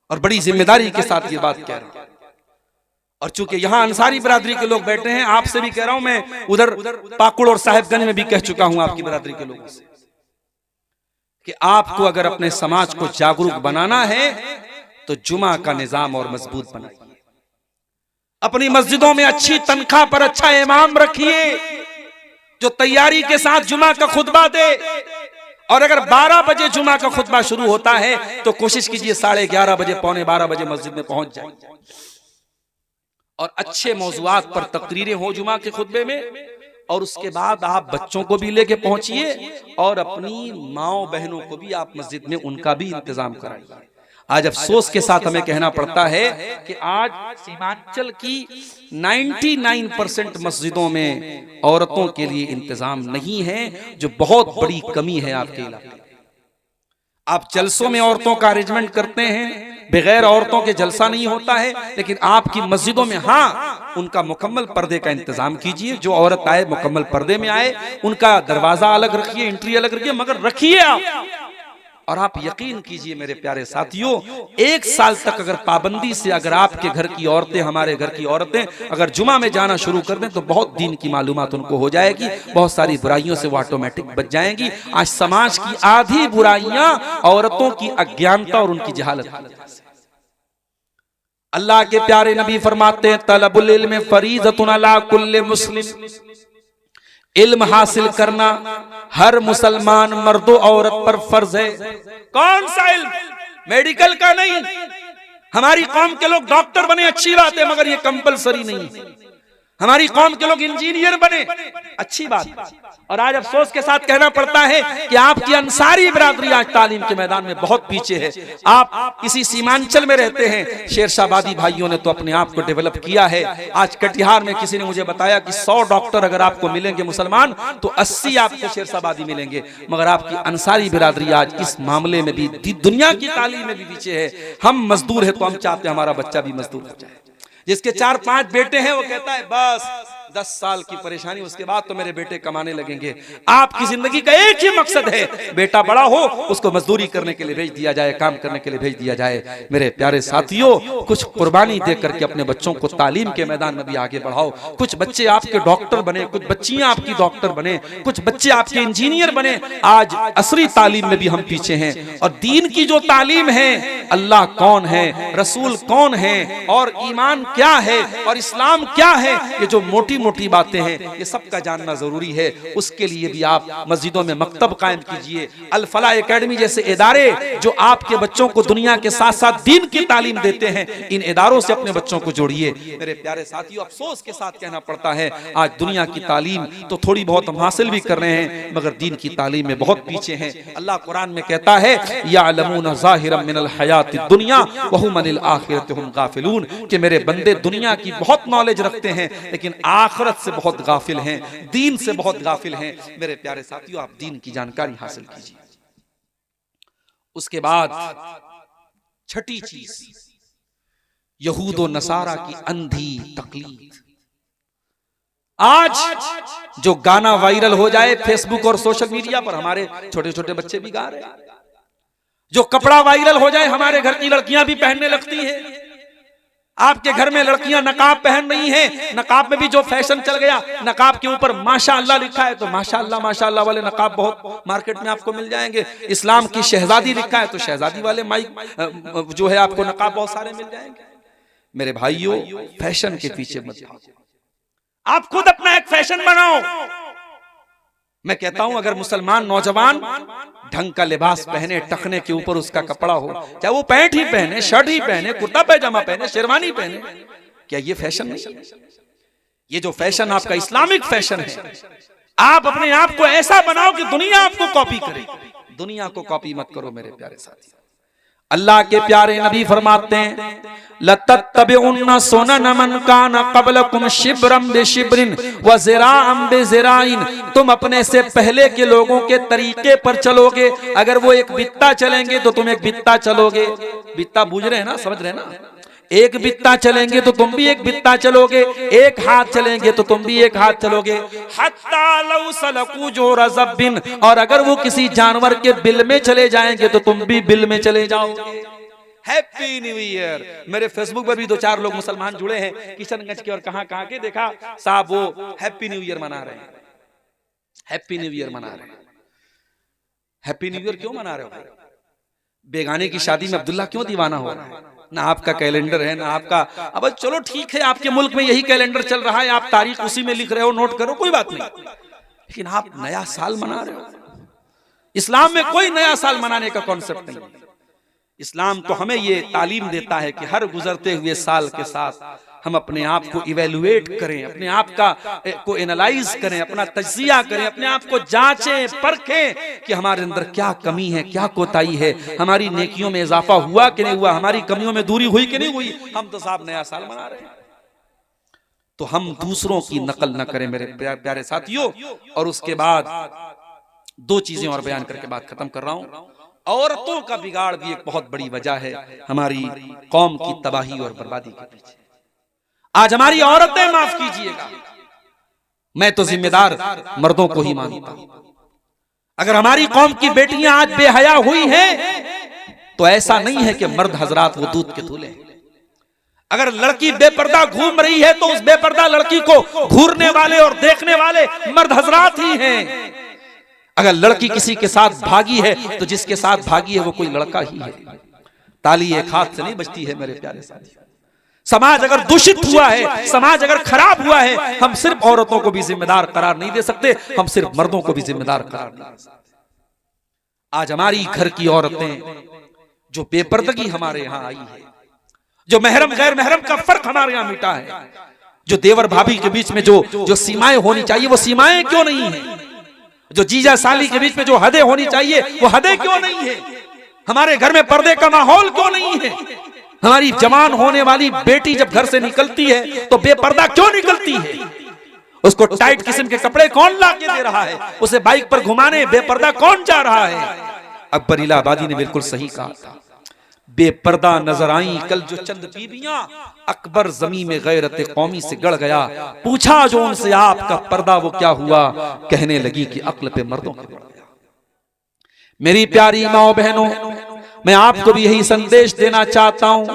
और बड़ी जिम्मेदारी के साथ ये बात कह रहा हूं। और चूंकि यहां अंसारी बिरादरी के लोग बैठे हैं, आपसे भी कह रहा हूं, मैं उधर पाकुड़ और साहिबगंज में भी कह चुका हूं आपकी बिरादरी के लोगों से कि आपको अगर अपने समाज को जागरूक बनाना है तो जुमा का निजाम और मजबूत बनाइए। अपनी मस्जिदों में अच्छी तनख्वाह पर अच्छा इमाम रखिए जो तैयारी के साथ जुमा का खुतबा दे। और अगर 12 बजे जुमा का खुतबा शुरू होता है तो कोशिश कीजिए 11:30 बजे, पौने 12 बजे मस्जिद में पहुंच जाए और अच्छे मौजुआत पर तकरीरें हो जुमा के खुतबे में। और उसके बाद आप बच्चों को भी लेके पहुंचिए और अपनी माओ बहनों को भी आप मस्जिद में उनका भी इंतजाम कराइए। आज अफसोस के साथ हमें कहना पड़ता है कि आज सीमांचल की 99% मस्जिदों में औरतों के लिए इंतजाम नहीं है, जो बहुत बड़ी कमी है आपके इलाके में। आप जलसों में औरतों का अरेंजमेंट करते हैं, बगैर औरतों के जलसा नहीं होता है, लेकिन आपकी मस्जिदों में हाँ उनका मुकम्मल पर्दे का इंतजाम कीजिए। जो औरत आए मुकम्मल पर्दे में आए, उनका दरवाजा अलग रखिए, एंट्री अलग रखिए, मगर रखिए आप। और आप यकीन कीजिए मेरे प्यारे साथियों, 1 साल तक अगर पाबंदी से अगर आपके घर की औरतें, हमारे घर की औरतें अगर जुमा में जाना शुरू कर दें तो बहुत दीन की मालूमात उनको हो जाएगी, बहुत सारी बुराइयों से वो ऑटोमेटिक बच जाएंगी। आज समाज की आधी बुराइयां औरतों की अज्ञानता और उनकी जहालत। अल्लाह के प्यारे नबी फरमाते हैं तलबुल इल्म फरीज़तुन अला कुल्लि मुस्लिम, इल्म हासिल करना हर मुसलमान मर्दो औरत पर फर्ज है। कौन सा इल्म? मेडिकल का नहीं। हमारी कौम के लोग डॉक्टर बने अच्छी बात है, मगर ये कंपलसरी नहीं है। हमारी कौम के लोग इंजीनियर बने अच्छी बात। और आज अफसोस के साथ कहना पड़ता है कि आपकी अंसारी बिरादरी आज तालीम के मैदान में बहुत पीछे है। आप इसी सीमांचल में रहते हैं, शेरशाहबादी भाइयों ने तो अपने आप को डेवलप किया है। आज कटिहार में किसी ने मुझे बताया कि 100 डॉक्टर अगर आपको मिलेंगे मुसलमान तो 80 आपको शेरशाहबादी मिलेंगे, मगर आपकी अंसारी बिरादरी आज इस मामले में भी दुनिया की तालीम में भी पीछे है। हम मजदूर है तो हम चाहते हैं हमारा बच्चा भी मजदूर हो जाए। जिसके 4-5 बेटे हैं वो कहता है बस 10 साल की परेशानी, उसके बाद तो मेरे बेटे कमाने लगेंगे। आपकी जिंदगी का एक ही मकसद है, बेटा बड़ा हो उसको मजदूरी करने के लिए भेज दिया जाए, काम करने के लिए भेज दिया जाए। मेरे प्यारे साथियों, कुछ कुर्बानी दे करके अपने बच्चों को तालीम के मैदान में भी आगे बढ़ाओ। कुछ बच्चे आपके डॉक्टर बने, कुछ बच्चियां आपकी डॉक्टर बने, कुछ बच्चे आपके इंजीनियर बने। आज असरी तालीम में भी हम पीछे हैं। और दीन की जो तालीम है, अल्लाह कौन है, रसूल कौन है, और ईमान क्या है, और इस्लाम क्या है, ये जो मोटी मोटी बातें हैं ये सबका जानना जरूरी है। उसके लिए भी आप मस्जिदों में मकतब कायम कीजिए। अल फलाह एकेडमी जैसे इदारे जो आपके बच्चों को दुनिया के साथ साथ दीन की तालीम देते हैं, इन इदारों से अपने बच्चों को जोड़िए। मेरे प्यारे साथियों, अफसोस के साथ कहना पड़ता है आज दुनिया की तालीम तो थोड़ी बहुत हम हासिल भी कर रहे हैं, मगर दीन की तालीम में बहुत पीछे हैं। अल्लाह कुरान में कहता है यालमून ज़ाहिरम मिनल हयातिद दुनिया व हुम अनिल आखिरति हुम गाफिलून, कि मेरे बंदे दुनिया की बहुत नॉलेज रखते हैं लेकिन आखिरत से बहुत गाफिल हैं, दीन से बहुत गाफिल हैं। मेरे प्यारे साथियों, आप दीन की जानकारी हासिल कीजिए। उसके बाद छठी चीज, यहूद और नसारा की अंधी तकलीद। आज जो गाना वायरल हो जाए फेसबुक और सोशल मीडिया पर, हमारे छोटे छोटे बच्चे भी गा रहे हैं। जो कपड़ा वायरल हो जाए हमारे घर की लड़कियां भी पहनने लगती हैं। आपके घर में लड़कियां नकाब पहन रही हैं, नकाब में भी जो फैशन चल गया, नकाब के ऊपर माशाअल्लाह लिखा है तो माशाअल्लाह वाले नकाब बहुत मार्केट में आपको मिल जाएंगे। इस्लाम की शहजादी लिखा है तो शहजादी वाले माइक जो है आपको नकाब बहुत सारे मिल जाएंगे। मेरे भाइयों, फैशन के पीछे मत भागो, आप खुद अपना एक फैशन बनाओ। मैं कहता हूं अगर मुसलमान नौजवान ढंग का लिबास पहने, टखने के ऊपर उसका कपड़ा हो, चाहे वो पैंट ही पहने, शर्ट ही पहने, कुर्ता पैजामा पहने, शेरवानी पहने, क्या ये फैशन नहीं? ये जो फैशन आपका इस्लामिक फैशन है, आप अपने आप को ऐसा बनाओ कि दुनिया आपको कॉपी करे। दुनिया को कॉपी मत करो मेरे प्यारे साथी। अल्लाह के प्यारे नबी फरमाते हैं, लतत्तबिउन्ना सुनन मन कान क़ब्लकुम शिब्रम बिशिब्रिन व ज़िराअम बिज़िराइन। तुम अपने से पहले के लोगों के तरीके पर चलोगे। अगर वो एक बित्ता चलेंगे तो तुम एक बित्ता चलोगे। बित्ता बूझ रहे हैं ना, समझ रहे हैं ना? एक बित्ता चलेंगे तो तुम भी एक बित्ता चलोगे, एक हाथ चलेंगे तो तुम भी एक हाथ चलोगे। हत्ता लौ सलकू जोरा ज़ब्बिन, और अगर वो किसी जानवर के बिल में चले जाएंगे तो तुम भी बिल में चले जाओगे। Happy new year. मेरे फेसबुक पर भी 2-4 लोग मुसलमान जुड़े हैं, किशनगंज के और कहां के, देखा साहब वो हैप्पी न्यू ईयर मना रहे हैं। हैप्पी न्यू ईयर मना रहे हैं। हैप्पी न्यू ईयर क्यों मना रहे हो? बेगाने की शादी में अब्दुल्ला क्यों दीवाना हो रहा है? ना आपका कैलेंडर है, ना आपका। अब चलो ठीक है, आपके मुल्क में यही कैलेंडर चल रहा है, आप तारीख उसी में लिख रहे हो, नोट करो, कोई बात नहीं, लेकिन आप नया साल मना रहे हो। इस्लाम में कोई नया साल मनाने का कॉन्सेप्ट नहीं। इस्लाम तो हमें ये तालीम देता है कि हर गुजरते हुए साल के साथ हम अपने आप को इवेलुएट करें, अपने आप को एनालाइज करें, अपना तज्जिया करें, अपने आप को जांचें, परखें कि हमारे अंदर क्या कमी है, क्या कोताही है, हमारी नेकियों में इजाफा हुआ कि नहीं हुआ, हमारी कमियों में दूरी हुई कि नहीं हुई। हम तो साहब नया साल मना रहे हैं, तो हम दूसरों की नकल न करें मेरे प्यारे साथियों। और उसके बाद 2 चीजें और बयान करके बात खत्म कर रहा हूं। औरतों का बिगाड़ भी एक बहुत बड़ी वजह है हमारी कौम की तबाही और बर्बादी के पीछे। आज हमारी औरतें, माफ कीजिएगा, मैं तो जिम्मेदार मर्दों को ही मानता हूं। अगर हमारी कौम की बेटियां आज बेहया हुई हैं तो ऐसा नहीं है कि मर्द हजरात वो दूध के दूल्हे। अगर लड़की बेपर्दा घूम रही है तो उस बेपर्दा लड़की को घूरने वाले और देखने वाले मर्द हजरात ही हैं। अगर लड़की किसी के साथ भागी है तो जिसके साथ भागी है वो कोई लड़का ही है। ताली एक हाथ से नहीं बजती है मेरे प्यारे साथियों। समाज अगर दूषित हुआ है, समाज अगर खराब हुआ है, हम सिर्फ औरतों को भी जिम्मेदार करार नहीं दे सकते, हम सिर्फ मर्दों को भी जिम्मेदार करार नहीं दे सकते। आज हमारी घर की औरतें जो बेपर्दगी हमारे यहाँ आई है, जो महरम गैर महरम का फर्क हमारे यहाँ मिटा है, जो देवर भाभी के बीच में जो सीमाएं होनी चाहिए वो सीमाएं क्यों नहीं है, जो जीजा साली के बीच में जो हदें होनी चाहिए वो हदें क्यों नहीं है, हमारे घर में पर्दे का माहौल क्यों नहीं है, हमारी जवान होने वाली बेटी जब घर से निकलती है तो बेपर्दा क्यों निकलती है, उसको टाइट किस्म के कपड़े कौन ला के दे रहा है, उसे बाइक पर घुमाने बेपर्दा कौन जा रहा है। अकबर इलाहाबादी ने बिल्कुल सही कहा था, बेपर्दा नजर आई कल जो चंद बीबियां, अकबर जमी में गैरत कौमी से गड़ गया, पूछा जो उनसे आपका पर्दा वो क्या हुआ, कहने लगी कि अक्ल पे मर्दों के पड़ गया। मेरी प्यारी माओ बहनों, मैं आपको भी यही संदेश देना चाहता हूं,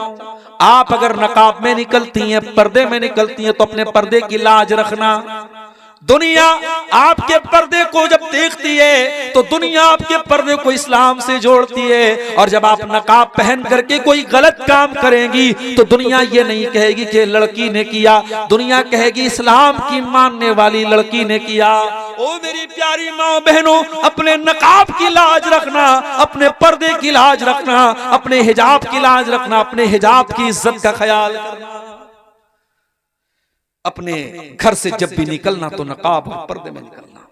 आप अगर नकाब में निकलती हैं, पर्दे में निकलती हैं तो अपने पर्दे की लाज रखना। दुनिया आपके पर्दे को जब देखती है तो दुनिया आपके पर्दे को इस्लाम से जोड़ती है, और जब आप नकाब पहन करके कोई गलत काम करेंगी तो दुनिया ये नहीं कहेगी कि लड़की ने किया, दुनिया कहेगी इस्लाम की मानने वाली लड़की ने किया। ओ मेरी प्यारी माँ बहनों, अपने नकाब की लाज रखना, अपने पर्दे की लाज रखना, अपने हिजाब की लाज रखना, अपने हिजाब की इज्जत का ख्याल करना। अपने घर से जब भी निकलना तो नकाब और पर्दे में निकलना,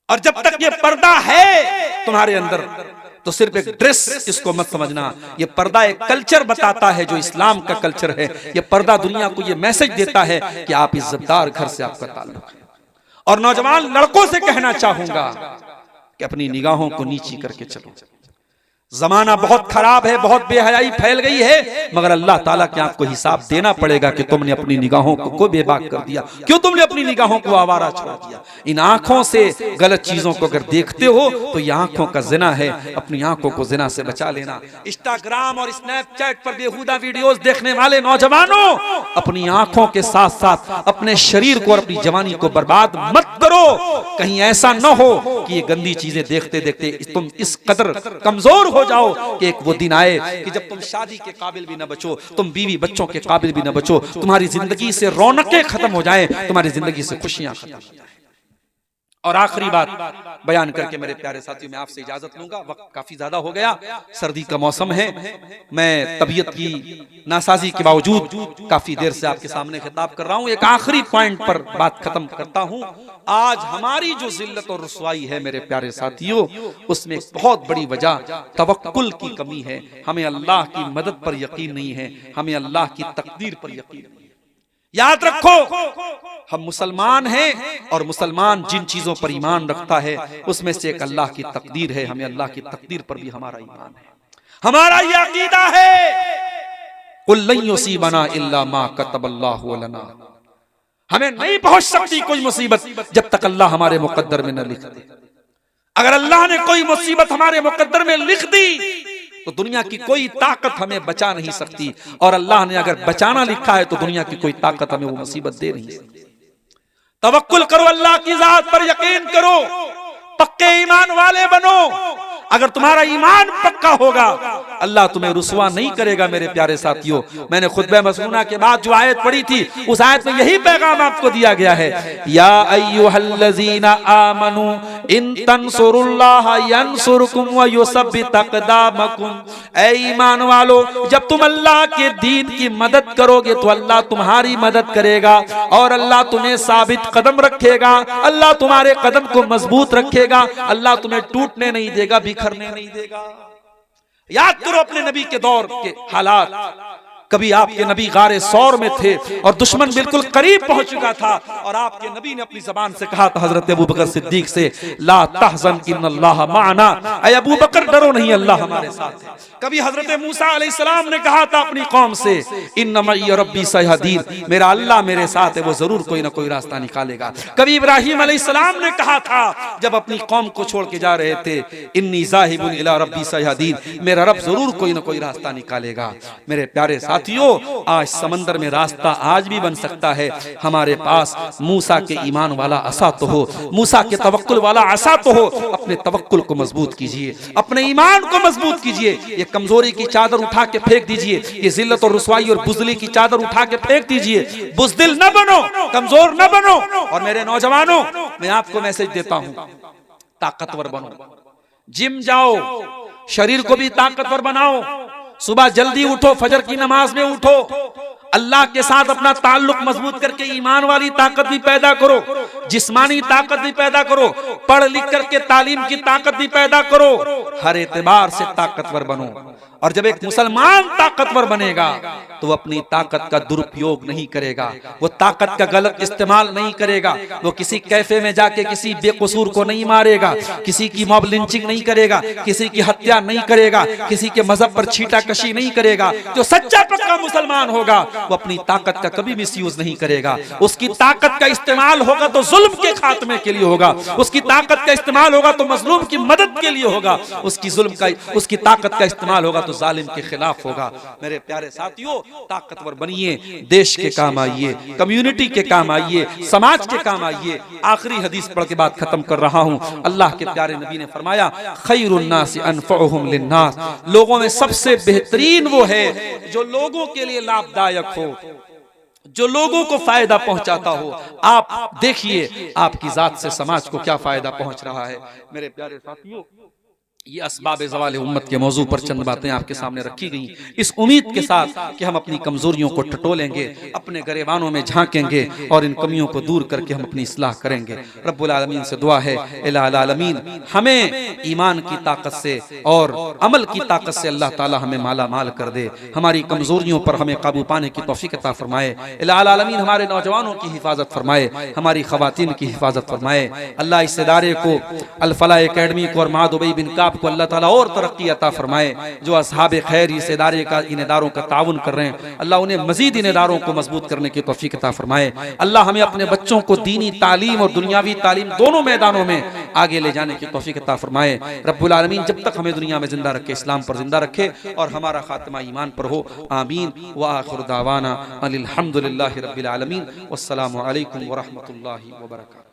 और जब तक ये पर्दा है तुम्हारे अंदर तो सिर्फ एक ड्रेस इसको मत समझना, ये पर्दा एक कल्चर बताता है जो इस्लाम का कल्चर है। ये पर्दा दुनिया को ये मैसेज देता है कि आप इज्जतदार घर से आपका ताल्लुक है। और नौजवान लड़कों से कहना चाहूंगा कि अपनी निगाहों को नीची करके चलो, जमाना बहुत खराब है, बहुत बेहयाई फैल गई है, मगर अल्लाह ताला के आपको हिसाब देना पड़ेगा कि तुमने अपनी निगाहों को बेबाक कर दिया, क्यों तुमने अपनी निगाहों को आवारा छोड़ दिया। इन आंखों से गलत चीजों को अगर देखते हो तो ये आंखों का जिना है, अपनी आंखों को जिना से बचा लेना। इंस्टाग्राम और स्नैपचैट पर बेहुदा वीडियोस देखने वाले नौजवानों, अपनी आंखों के साथ साथ अपने शरीर को और अपनी जवानी को बर्बाद मत करो। कहीं ऐसा न हो कि ये गंदी चीजें देखते देखते तुम इस कदर कमजोर हो जाओ कि एक वो दिन आए कि जब तुम शादी के काबिल भी न बचो, तुम बीवी बच्चों के काबिल भी न बचो, तुम्हारी जिंदगी से रौनकें खत्म हो जाएं, तुम्हारी जिंदगी से खुशियां खत्म हो जाएं। और आखिरी बात बयान करके मेरे प्यारे साथियों मैं आपसे इजाजत लूंगा, वक्त काफी ज्यादा हो गया, सर्दी का मौसम है, मैं तबीयत की नासाजी के बावजूद काफी देर से आपके सामने खिताब कर रहा हूं। एक आखिरी पॉइंट पर बात खत्म करता हूं। आज हमारी जो जिल्लत और रुसवाई है मेरे प्यारे साथियों, उसमें एक बहुत बड़ी वजह तवक्कुल की कमी है। हमें अल्लाह की मदद पर यकीन नहीं है, हमें अल्लाह की तकदीर पर यकीन नहीं है। याद रखो, हम मुसलमान हैं और मुसलमान जिन चीजों पर ईमान रखता है उसमें से एक अल्लाह की तकदीर है। हमें अल्लाह की तकदीर पर भी हमारा ईमान है, हमारा ये अकीदा है, कुल लन युसीबना इल्ला मा कतबल्लाहु लना। हमें नहीं पहुंच सकती कोई मुसीबत जब तक अल्लाह हमारे मुकद्दर में न लिख दे। अगर अल्लाह ने कोई मुसीबत हमारे मुकद्दर में लिख दी तो दुनिया की कोई ताकत हमें बचा नहीं सकती, और अल्लाह ने अगर बचाना लिखा है तो दुनिया की कोई ताकत हमें वो मुसीबत दे नहीं सकती। तवक्कुल करो, अल्लाह की जात पर यकीन करो, पक्के ईमान वाले बनो। अगर तुम्हारा ईमान पक्का होगा अल्लाह तुम्हें रुसवा नहीं करेगा। मेरे प्यारे साथियों, मैंने खुतबे मसनूना के बाद जो आयत पढ़ी थी उस आयत में यही पैगाम आपको दिया गया है, या अय्युहल्लज़ीना आमनू इन तंसुरुल्लाह यंसुरकुम व युसब्बित अक़दामकुम। ऐ ईमान वालो, जब तुम अल्लाह के दीन की मदद करोगे तो अल्लाह तुम्हारी मदद करेगा और अल्लाह तुम्हें साबित कदम रखेगा, अल्लाह तुम्हारे कदम को मजबूत रखेगा, अल्लाह तुम्हें टूटने नहीं देगा, बिखरने नहीं देगा। याद करो अपने नबी के दौर के हालात। कभी आपके नबी गारे सौर में थे और दुश्मन बिल्कुल करीब पहुंच चुका था और आपके नबी ने अपनी जबान से कहा था हजरत अबू बकर सिद्दीक से, ला तहज़न इन्नल्लाह माअना, ऐ अबू बकर डरो नहीं, अल्लाह हमारे साथ है। कभी हजरत मूसा अलैहिस्सलाम ने कहा था अपनी कौम से, इन्ना मई रब्बी सयहदीन, मेरा अल्लाह मेरे साथ है, वो जरूर कोई ना कोई रास्ता निकालेगा। कभी इब्राहिम अलैहिस्सलाम ने कहा था जब अपनी कौम को छोड़ के जा रहे थे, इन्नी ज़ाहिबुन इला रब्बी सयहदीन, मेरा रब जरूर कोई ना कोई रास्ता निकालेगा। मेरे प्यारे साथियों, आज समंदर में रास्ता आज भी बन सकता है। हमारे पास मूसा के ईमान वाला असा तो हो, मूसा के तवक्कुल वाला असा तो हो। अपने तवक्कुल को मजबूत कीजिए, अपने ईमान को मजबूत कीजिए। ये कमजोरी की चादर उठा के फेंक दीजिए, ये जिल्लत और रुसवाई और बुज़दिली की चादर उठा के फेंक दीजिए। बुज़दिल न बनो, कमजोर न बनो। और मेरे नौजवानों, मैं आपको मैसेज देता हूं, ताकतवर बनो, जिम जाओ, शरीर को भी ताकतवर बनाओ, सुबह जल्दी उठो, फजर की नमाज में उठो, अल्लाह के साथ अपना ताल्लुक मजबूत करके ईमान वाली ताकत भी पैदा करो, जिस्मानी ताकत भी पैदा करो, पढ़ लिख करके तालीम की ताकत भी पैदा करो, हर एतबार से ताकतवर बनो। और जब एक मुसलमान ताकतवर बनेगा तो वो अपनी ताकत का दुरुपयोग नहीं करेगा, वो ताकत का गलत इस्तेमाल नहीं करेगा, वो किसी कैफे में जाके किसी बेकसूर को नहीं मारेगा, किसी की मॉब लिंचिंग नहीं करेगा, किसी की हत्या नहीं करेगा, किसी के मजहब पर छीटाकशी नहीं करेगा। जो सच्चा पक्का मुसलमान होगा वो अपनी ताकत का कभी मिसयूज नहीं करेगा। उसकी ताकत का इस्तेमाल होगा तो जुल्म के खात्मे के लिए होगा, उसकी ताकत का इस्तेमाल होगा तो मजलूम की मदद के लिए होगा, उसकी ताकत का इस्तेमाल होगा तो जालिम के खिलाफ होगा। मेरे प्यारे साथियों, ताकतवर बनिए, देश के काम आइए, कम्युनिटी के काम आइए, समाज के काम आइए। आखिरी हदीस पढ़ के बात खत्म कर रहा हूं। अल्लाह के प्यारे नबी ने फरमाया, खैरुन नास अनफउहुम लिन्नास, लोगों में सबसे बेहतरीन वो है जो लोगों के लिए लाभदायक हो, जो लोगों को फायदा पहुंचाता हो। आप देखिए आपकी जात से समाज को क्या फायदा पहुंच रहा है। मेरे प्यारे साथियों, ये असबाब ज़वाल उम्मत के मौजू पर चंद बातें आपके सामने रखी गई, इस उम्मीद के साथ कि हम अपनी कमजोरियों को टटोलेंगे, अपने गरेबानों में झांकेंगे और इन कमियों को दूर करके हम अपनी इस्लाह करेंगे। रब्बुल आलमीन से दुआ है, इलाही आलमीन हमें ईमान की ताकत से और अमल की ताकत से अल्लाह ताला हमें माला माल कर दे, हमारी कमजोरियों पर हमें काबू पाने की तौफीक अता फरमाए। इलाही आलमीन हमारे नौजवानों की हिफाजत फरमाए, हमारी खवातीन की हिफाजत फरमाए। अल्लाह इस इदारे को, अल फलाह एकेडमी को और माद उबई बिन काब आपको अल्लाह ताला और तरक्की अता फरमाए। जो असहाब खैर इस इदारे का इन इदारों का ताउन कर रहे हैं, अल्लाह उन्हें मजीद इन इदारों को मजबूत करने की तौफीक अता फरमाए। अल्लाह हमें अपने बच्चों को दीनी तालीम और दुनियावी तालीम दोनों मैदानों में आगे ले जाने की तौफीक अता फरमाए। रब्बुल आलमीन जब तक हमें दुनिया में जिंदा रखे, इस्लाम पर जिंदा रखे और हमारा खात्मा ईमान पर हो। आमीन व आखिर दावाना अनिल हम्दुलिल्लाहि रब्बिल आलमीन। वस्सलामु अलैकुम व रहमतुल्लाहि व बरकातुहू।